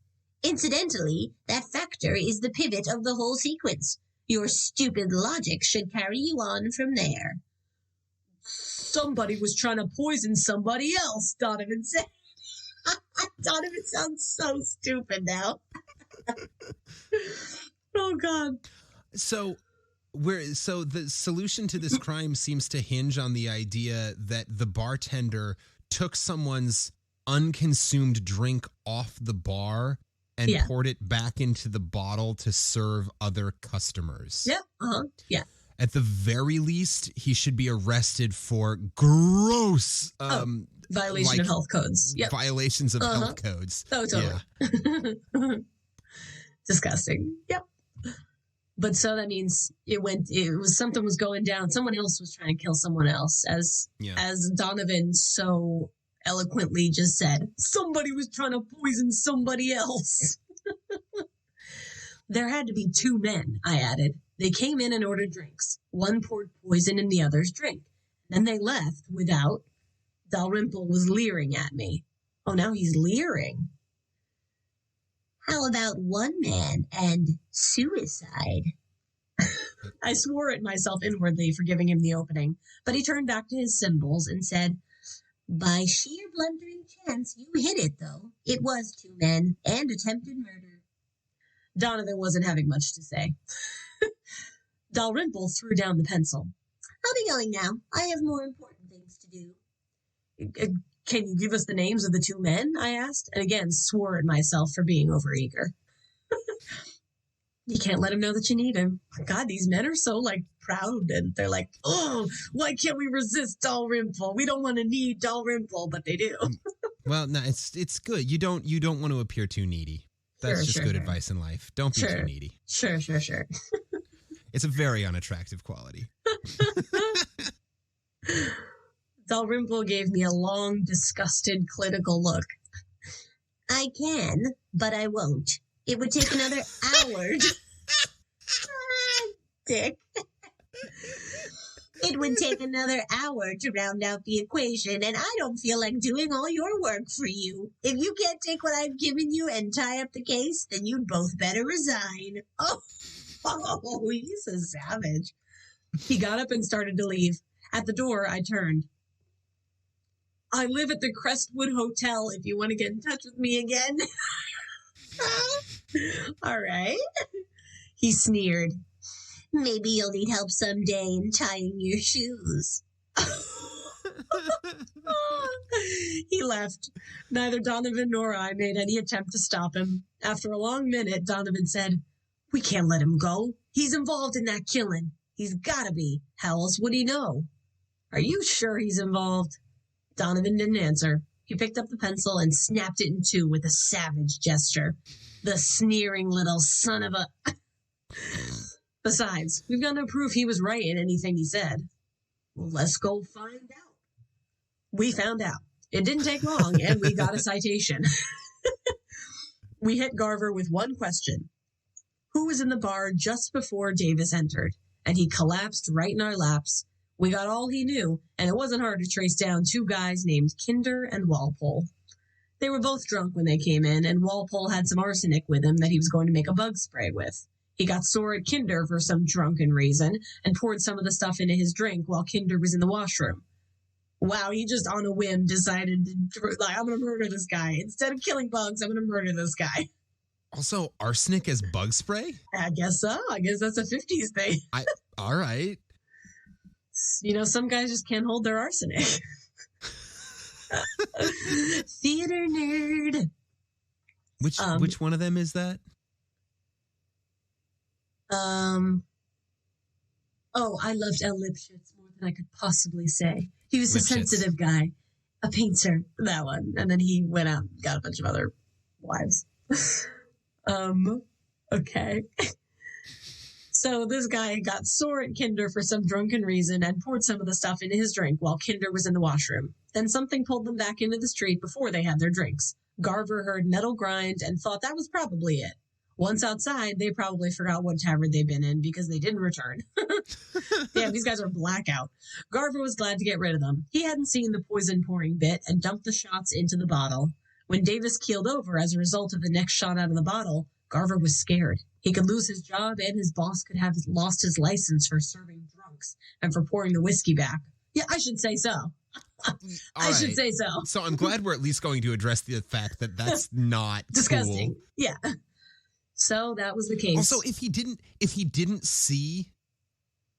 Incidentally, that factor is the pivot of the whole sequence. Your stupid logic should carry you on from there." "Somebody was trying to poison somebody else," Donovan said. Donovan sounds so stupid now. Oh, God. So the solution to this crime seems to hinge on the idea that the bartender took someone's unconsumed drink off the bar and poured it back into the bottle to serve other customers. Yep. Yeah. At the very least, he should be arrested for gross violation of health codes. Yep. Violations of health codes. Oh, totally. Yeah. Disgusting. Yep. But so that means something was going down. Someone else was trying to kill someone else, as Donovan so eloquently just said. Somebody was trying to poison somebody else. There had to be two men, I added. They came in and ordered drinks. One poured poison in the other's drink. Then they left without. Dalrymple was leering at me. Oh, now he's leering. How about one man and suicide? I swore at myself inwardly for giving him the opening, but he turned back to his symbols and said, "By sheer blundering chance, you hit it, though. It was two men and attempted murder." Donovan wasn't having much to say. Dalrymple threw down the pencil. "I'll be going now. I have more important things to do." Can you give us the names of the two men?" I asked, and again swore at myself for being overeager. You can't let him know that you need him. God, these men are so, proud, and they're like, "Oh, why can't we resist Dalrymple? We don't want to need Dalrymple," but they do. Well, no, it's good. You don't want to appear too needy. That's just good advice in life. Don't be too needy. Sure. It's a very unattractive quality. Dalrymple gave me a long, disgusted, clinical look. "I can, but I won't. It would take another hour." Dick. "It would take another hour to round out the equation, and I don't feel like doing all your work for you. If you can't take what I've given you and tie up the case, then you'd both better resign." Oh, he's a savage. He got up and started to leave. At the door, I turned. "I live at the Crestwood Hotel if you want to get in touch with me again." "All right." He sneered. "Maybe you'll need help someday in tying your shoes." He left. Neither Donovan nor I made any attempt to stop him. After a long minute, Donovan said, "We can't let him go. He's involved in that killing. He's gotta be. How else would he know?" "Are you sure he's involved?" Donovan didn't answer. He picked up the pencil and snapped it in two with a savage gesture. The sneering little son of a... Besides, we've got no proof he was right in anything he said. Well, let's go find out. We found out. It didn't take long, and we got a citation. We hit Garver with one question. Who was in the bar just before Davis entered? And he collapsed right in our laps. We got all he knew, and it wasn't hard to trace down two guys named Kinder and Walpole. They were both drunk when they came in, and Walpole had some arsenic with him that he was going to make a bug spray with. He got sore at Kinder for some drunken reason and poured some of the stuff into his drink while Kinder was in the washroom. Wow, he just on a whim decided to, I'm going to murder this guy. Instead of killing bugs, I'm going to murder this guy. Also, arsenic as bug spray? I guess so. I guess that's a 50s thing. All right. Some guys just can't hold their arsenic. Theater nerd. Which one of them is that? I loved L. Lipschitz more than I could possibly say. He was a Lipschitz. sensitive guy, a painter, that one. And then he went out and got a bunch of other wives. Okay. So this guy got sore at Kinder for some drunken reason and poured some of the stuff into his drink while Kinder was in the washroom. Then something pulled them back into the street before they had their drinks. Garver heard metal grind and thought that was probably it. Once outside, they probably forgot what tavern they'd been in because they didn't return. Damn, these guys are blackout. Garver was glad to get rid of them. He hadn't seen the poison pouring bit and dumped the shots into the bottle. When Davis keeled over as a result of the next shot out of the bottle, Garver was scared. He could lose his job and his boss could have lost his license for serving drunks and for pouring the whiskey back. Yeah, I should say so. I should say so. So I'm glad we're at least going to address the fact that that's not disgusting. Cool. Yeah. So that was the case. Also, if he didn't see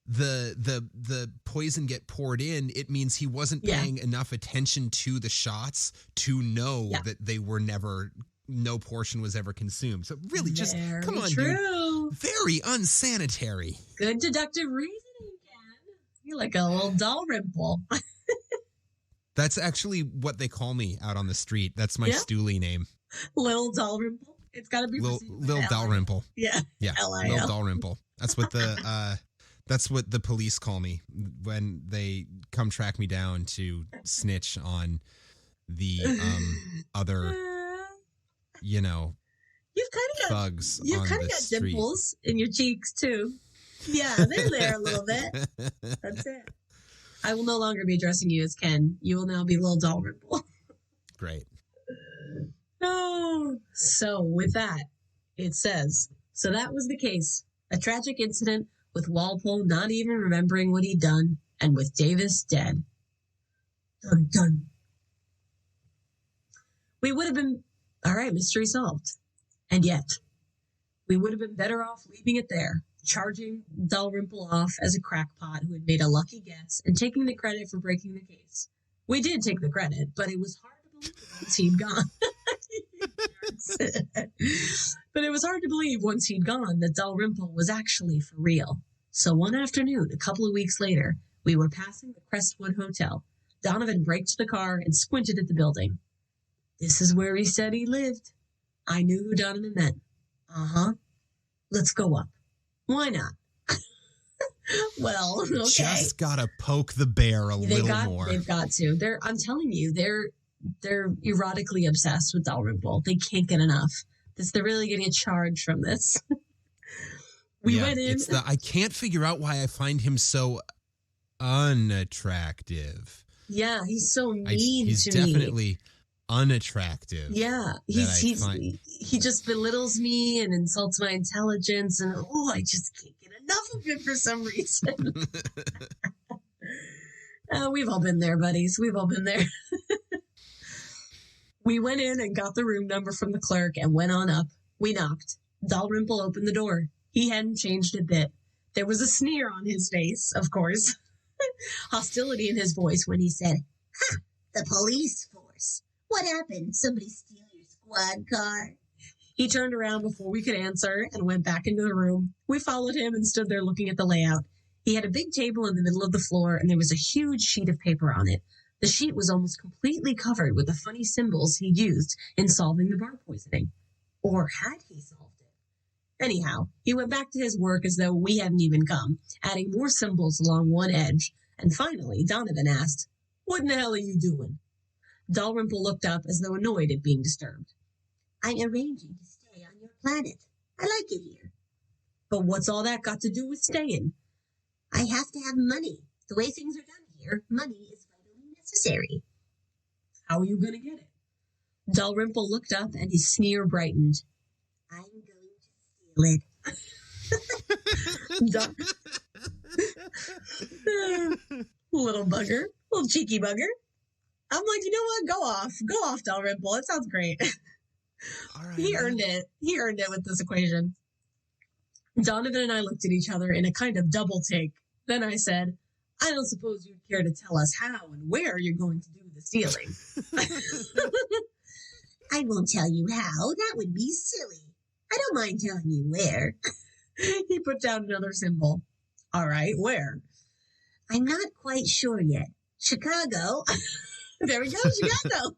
the poison get poured in, it means he wasn't paying enough attention to the shots to know that they were no portion was ever consumed. So really, just come on, dude. Very unsanitary. Good deductive reasoning, Ken. You're like a little Dalrymple. That's actually what they call me out on the street. That's my stoolie name. Little Dalrymple. It's got to be Lil Dalrymple. Yeah. Yeah. L-I-L. Lil Dalrymple. That's what the police call me when they come track me down to snitch on the other, you've kind of got thugs. You've kind of got dimples in your cheeks too. Yeah, they're there a little bit. That's it. I will no longer be addressing you as Ken. You will now be Lil Dalrymple. Great. Oh, so with that, it says, so that was the case. A tragic incident with Walpole not even remembering what he'd done and with Davis dead. Dun, dun. We would have been, all right, mystery solved. And yet, we would have been better off leaving it there, charging Dalrymple off as a crackpot who had made a lucky guess and taking the credit for breaking the case. We did take the credit, but it was hard to believe once he'd gone. But it was hard to believe once he'd gone that Dalrymple was actually for real. So one afternoon, a couple of weeks later, we were passing the Crestwood Hotel. Donovan braked the car and squinted at the building. This is where he said he lived. I knew who Donovan meant. Uh-huh. Let's go up. Why not? Well, okay. Just gotta poke the bear a little more. They've got to. I'm telling you, they're erotically obsessed with Dalrymple. They can't get enough. They're really getting a charge from this. We went in. I can't figure out why I find him so unattractive. Yeah, he's so mean to me. He's definitely unattractive. Yeah, he just belittles me and insults my intelligence, and I just can't get enough of him for some reason. We've all been there, buddies. We've all been there. We went in and got the room number from the clerk and went on up. We knocked. Dalrymple opened the door. He hadn't changed a bit. There was a sneer on his face, of course. Hostility in his voice when he said, "Ha! The police force. What happened? Somebody steal your squad car?" He turned around before we could answer and went back into the room. We followed him and stood there looking at the layout. He had a big table in the middle of the floor, and there was a huge sheet of paper on it. The sheet was almost completely covered with the funny symbols he used in solving the bar poisoning. Or had he solved it? Anyhow, he went back to his work as though we hadn't even come, adding more symbols along one edge. And finally, Donovan asked, "What in the hell are you doing?" Dalrymple looked up as though annoyed at being disturbed. "I'm arranging to stay on your planet. I like it here." "But what's all that got to do with staying?" "I have to have money. The way things are done here, money is vitally necessary." "How are you going to get it?" Dalrymple looked up and his sneer brightened. "I'm going to steal it." Little bugger. Little cheeky bugger. I'm like, you know what? Go off, Dalrymple. It sounds great. All right, He earned it with this equation. Donovan and I looked at each other in a kind of double take. Then I said, "I don't suppose you'd care to tell us how and where you're going to do the stealing." "I won't tell you how. That would be silly. I don't mind telling you where." He put down another symbol. "All right, where?" "I'm not quite sure yet. Chicago." There we go, Chicago.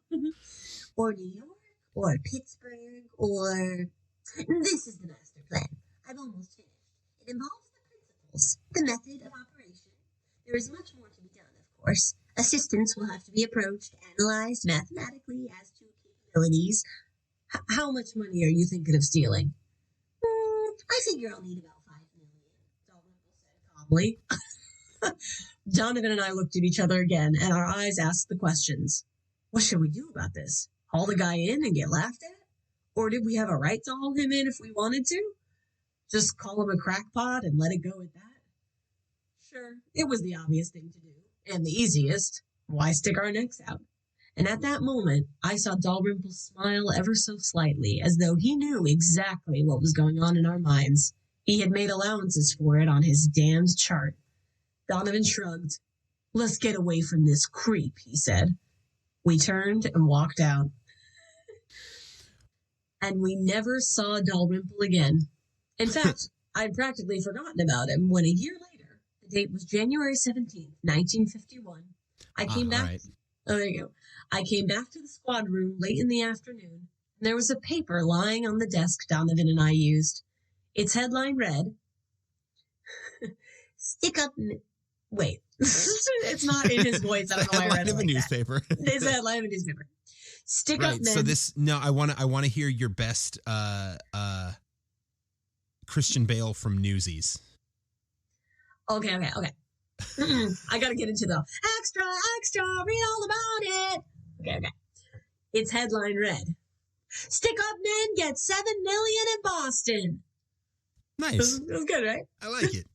Or New York, or Pittsburgh, or... This is the master plan. I've almost finished. It involves the principles, the method of operation. There is much more to be done, of course. Assistants will have to be approached, analyzed mathematically as to capabilities. How much money are you thinking of stealing? I figure I'll need about $5 million, Dalrymple said calmly. Donovan and I looked at each other again, and our eyes asked the questions. What should we do about this? Haul the guy in and get laughed at? Or did we have a right to haul him in if we wanted to? Just call him a crackpot and let it go at that? Sure, it was the obvious thing to do, and the easiest. Why stick our necks out? And at that moment, I saw Dalrymple smile ever so slightly, as though he knew exactly what was going on in our minds. He had made allowances for it on his damned chart. Donovan shrugged. Let's get away from this creep, he said. We turned and walked out. And we never saw Dalrymple again. In fact, I'd practically forgotten about him when a year later, the date was January 17th, 1951, I came back. Right. Oh, there you go. I came back to the squad room late in the afternoon, and there was a paper lying on the desk Donovan and I used. Its headline read, Stick up... Wait. It's not in his voice. I don't know why I read it like newspaper. It's the headline of a newspaper. Stick up, men. So this... No, I want to hear your best Christian Bale from Newsies. Okay. I gotta get into the extra, read all about it. Okay. Its headline read, Stick Up Men get $7 million in Boston. Nice. It was good, right? I like it.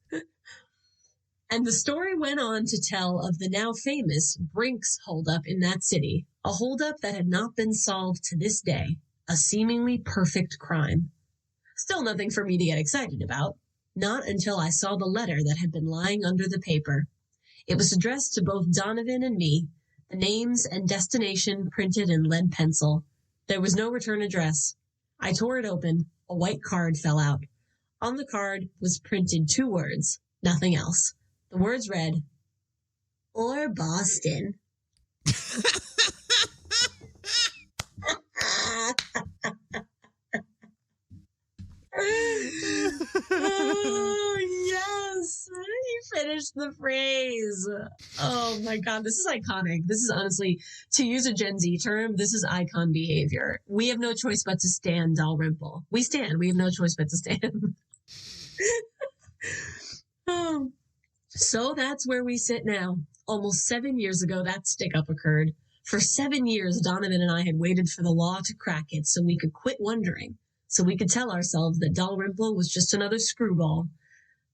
And the story went on to tell of the now famous Brinks holdup in that city, a holdup that had not been solved to this day, a seemingly perfect crime. Still nothing for me to get excited about. Not until I saw the letter that had been lying under the paper. It was addressed to both Donovan and me, the names and destination printed in lead pencil. There was no return address. I tore it open. A white card fell out. On the card was printed 2 words, nothing else. The words read, Or Boston. Oh, yes. He finished the phrase. Oh, my God. This is iconic. This is honestly, to use a Gen Z term, this is icon behavior. We have no choice but to stand Dalrymple. We stand. We have no choice but to stand. Oh. So that's where we sit now. Almost 7 years ago, that stick-up occurred. For 7 years, Donovan and I had waited for the law to crack it so we could quit wondering. So we could tell ourselves that Dalrymple was just another screwball.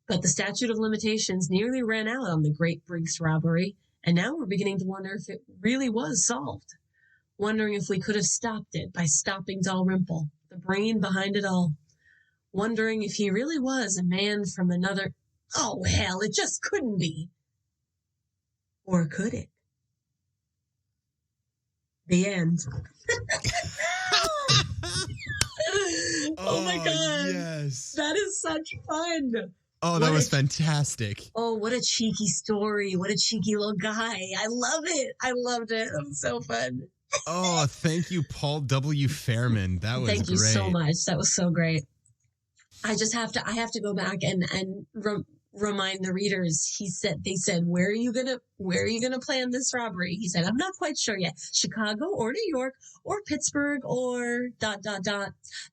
But the statute of limitations nearly ran out on the Great Brinks robbery, and now we're beginning to wonder if it really was solved. Wondering if we could have stopped it by stopping Dalrymple, the brain behind it all. Wondering if he really was a man from another... Oh, hell, it just couldn't be. Or could it? The end. Oh my God. Yes. That is such fun. Oh, that was fantastic. Oh, what a cheeky story. What a cheeky little guy. I love it. I loved it. It was so fun. Oh, thank you, Paul W. Fairman. That was great. Thank you so much. That was so great. I have to go back and remind the readers. They said, where are you gonna plan this robbery? He said, I'm not quite sure yet. Chicago or New York or Pittsburgh or ...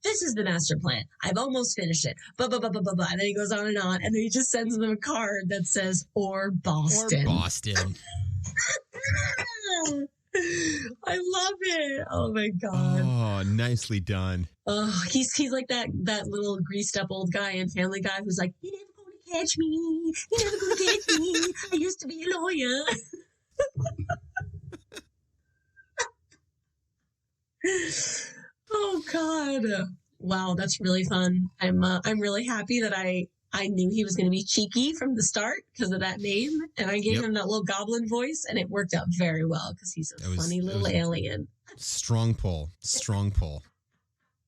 This is the master plan. I've almost finished it. And then he goes on, and then he just sends them a card that says, or Boston. Or Boston. I love it. Oh my God. Oh, nicely done. Oh, he's like that little greased up old guy in Family Guy who's like, you're never going to catch me. You're never going to catch me. I used to be a lawyer. Oh God. Wow, that's really fun. I'm really happy that I knew he was going to be cheeky from the start because of that name, and I gave him that little goblin voice, and it worked out very well because he's a funny little alien. Strong pull.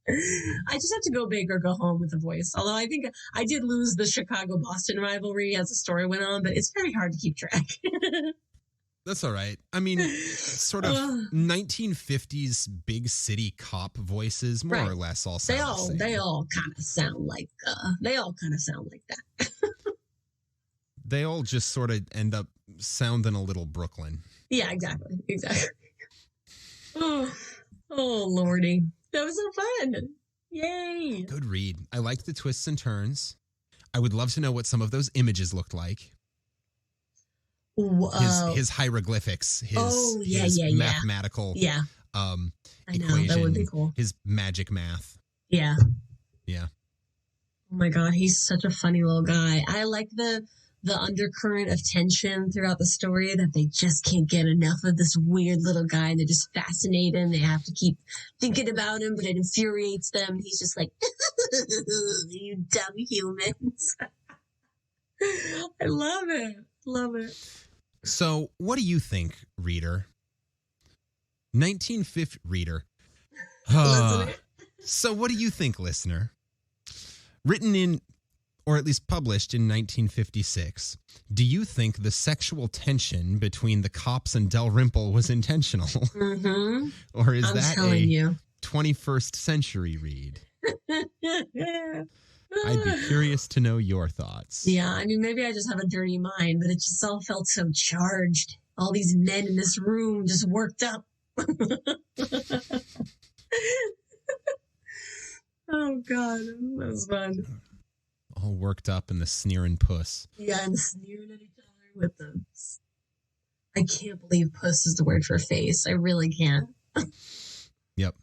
I just have to go big or go home with the voice. Although I think I did lose the Chicago-Boston rivalry as the story went on, but it's very hard to keep track. That's all right. I mean, sort of 1950s big city cop voices, more or less, all sound the same. They all kind of sound like that. They all just sort of end up sounding a little Brooklyn. Yeah, exactly. Oh, Lordy. That was so fun. Yay. Good read. I liked the twists and turns. I would love to know what some of those images looked like. His hieroglyphics, his mathematical I equation, know, that would be cool. His magic math. Yeah. Yeah. Oh my God, he's such a funny little guy. I like the undercurrent of tension throughout the story, that they just can't get enough of this weird little guy, and they're just fascinated, and they have to keep thinking about him, but it infuriates them. He's just like, you dumb humans. I love it. Love it. So, what do you think, reader? 1950 reader. So, what do you think, listener? Written in, or at least published in 1956, do you think the sexual tension between the cops and Dalrymple was intentional? Mm-hmm. Or is I'm that telling you. 21st century read? I'd be curious to know your thoughts. Yeah, I mean, maybe I just have a dirty mind, but it just all felt so charged. All these men in this room just worked up. Oh, God, that was fun. All worked up in the Sneering Puss. Yeah, and sneering at each other with them. I can't believe puss is the word for face. I really can't. Yep.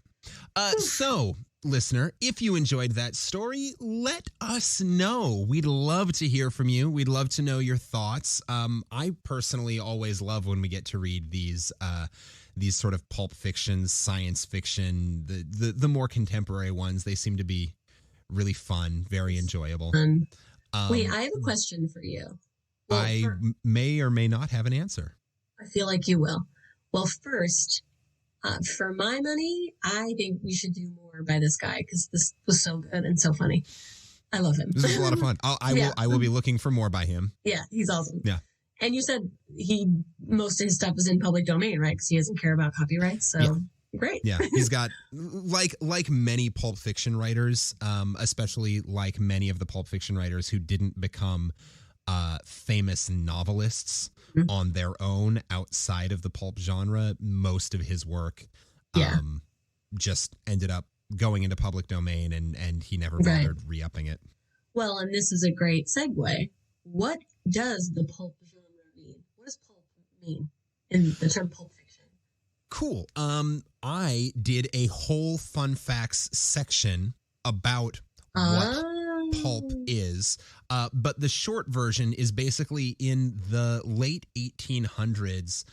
So, listener, if you enjoyed that story, let us know. We'd love to hear from you. We'd love to know your thoughts. I personally always love when we get to read these sort of pulp fiction, science fiction, the more contemporary ones. They seem to be really fun, very enjoyable. Wait, I have a question for you. Well, I may or may not have an answer. I feel like you will. Well, first, for my money, I think we should do more by this guy, because this was so good and so funny. I love him. This is a lot of fun. I will be looking for more by him. Yeah, he's awesome. Yeah. And you said most of his stuff is in public domain, right? Because he doesn't care about copyright. So great. Yeah, he's got like many pulp fiction writers, especially like many of the pulp fiction writers who didn't become famous novelists on their own outside of the pulp genre. Most of his work just ended up going into public domain, and he never bothered re-upping it. Well, and this is a great segue. What does the pulp genre mean? What does pulp mean in the term pulp fiction? Cool. I did a whole fun facts section about what pulp is, but the short version is basically in the late 1800s.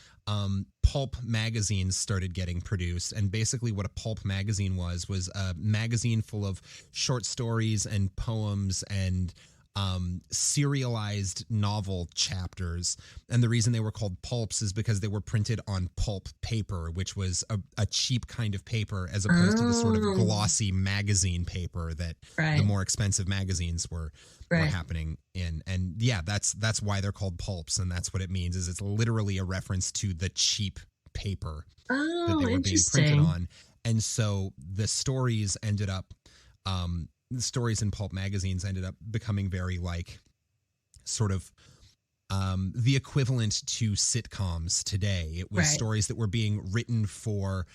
Pulp magazines started getting produced, and basically what a pulp magazine was a magazine full of short stories and poems and serialized novel chapters. And the reason they were called pulps is because they were printed on pulp paper, which was a cheap kind of paper, as opposed to the sort of glossy magazine paper that the more expensive magazines were happening in. And yeah, that's why they're called pulps, and that's what it means, is it's literally a reference to the cheap paper that they were being printed on. And so the stories ended up the stories in pulp magazines ended up becoming very like sort of the equivalent to sitcoms today. It was stories that were being written for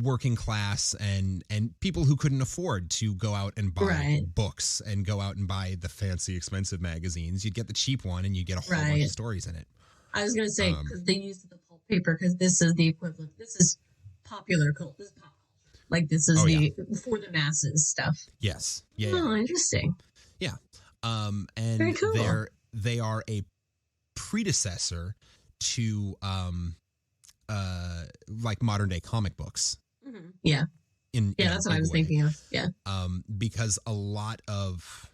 working class and people who couldn't afford to go out and buy books and go out and buy the fancy expensive magazines. You'd get the cheap one and you get a whole bunch of stories in it. I was going to say, because they used the pulp paper, because this is the equivalent. This is popular culture. This is pop culture. Like, this is for the masses stuff. Yes. Oh, interesting. Yeah. And very cool. They are a predecessor to like modern day comic books. Mm-hmm. Yeah. That's what I was thinking of. Yeah. Because a lot of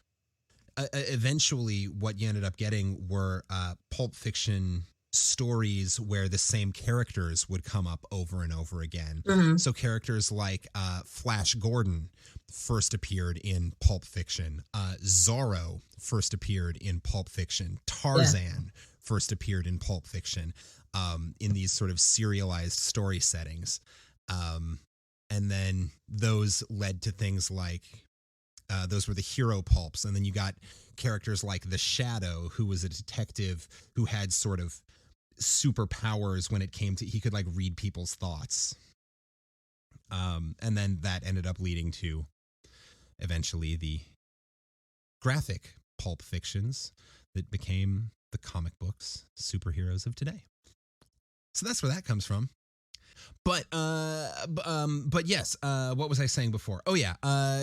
eventually what you ended up getting were pulp fiction stories where the same characters would come up over and over again. So characters like Flash Gordon first appeared in Pulp Fiction. Zorro first appeared in Pulp Fiction. Tarzan first appeared in Pulp Fiction. in these sort of serialized story settings. And then those led to things like, those were the hero pulps. And then you got characters like the Shadow, who was a detective who had sort of superpowers when it came to, he could like read people's thoughts. And then that ended up leading to eventually the graphic pulp fictions that became the comic books superheroes of today. So that's where that comes from. But yes, what was I saying before? Oh yeah,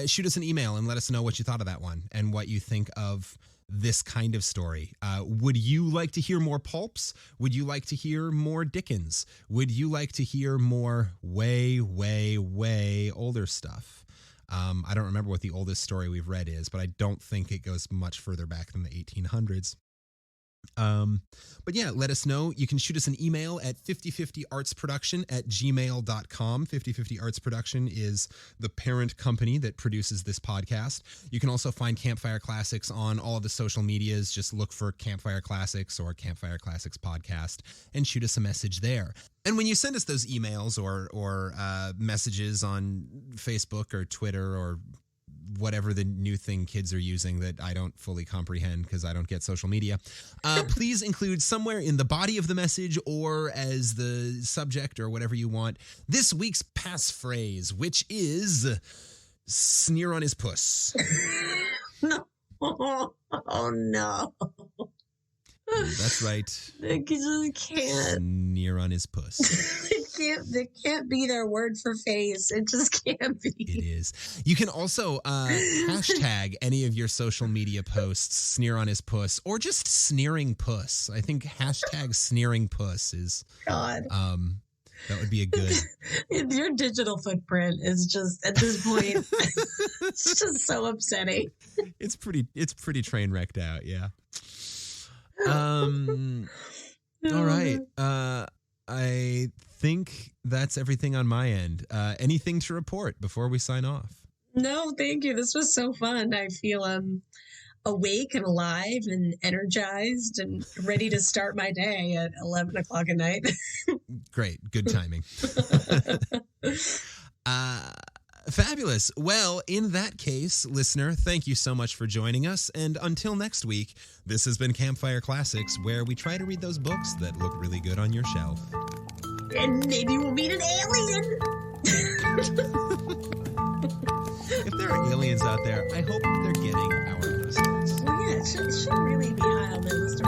shoot us an email and let us know what you thought of that one and what you think of this kind of story. Would you like to hear more pulps? Would you like to hear more Dickens? Would you like to hear more way, way, way older stuff? I don't remember what the oldest story we've read is, but I don't think it goes much further back than the 1800s. But yeah, let us know. You can shoot us an email at 5050artsproduction@gmail.com. 5050 Arts Production is the parent company that produces this podcast. You can also find Campfire Classics on all of the social medias. Just look for Campfire Classics or Campfire Classics Podcast and shoot us a message there. And when you send us those emails or messages on Facebook or Twitter or whatever the new thing kids are using that I don't fully comprehend because I don't get social media, please include somewhere in the body of the message or as the subject or whatever you want this week's passphrase, which is sneer on his puss. No. Oh, no. That's right. I just can't. Sneer on his puss. It can't be their word for face. It just can't be. It is. You can also hashtag any of your social media posts, sneer on his puss, or just sneering puss. I think hashtag sneering puss is God. That would be a good. Your digital footprint is just at this point it's just so upsetting. It's pretty train wrecked out, yeah. All right. I think that's everything on my end. Anything to report before we sign off? No, thank you. This was so fun. I feel awake and alive and energized and ready to start my day at 11 o'clock at night. Great. Good timing. Fabulous. Well, in that case, listener, thank you so much for joining us. And until next week, this has been Campfire Classics, where we try to read those books that look really good on your shelf. And maybe we'll meet an alien. If there are aliens out there, I hope they're getting our episodes. Well, yeah, it should really be high on their list of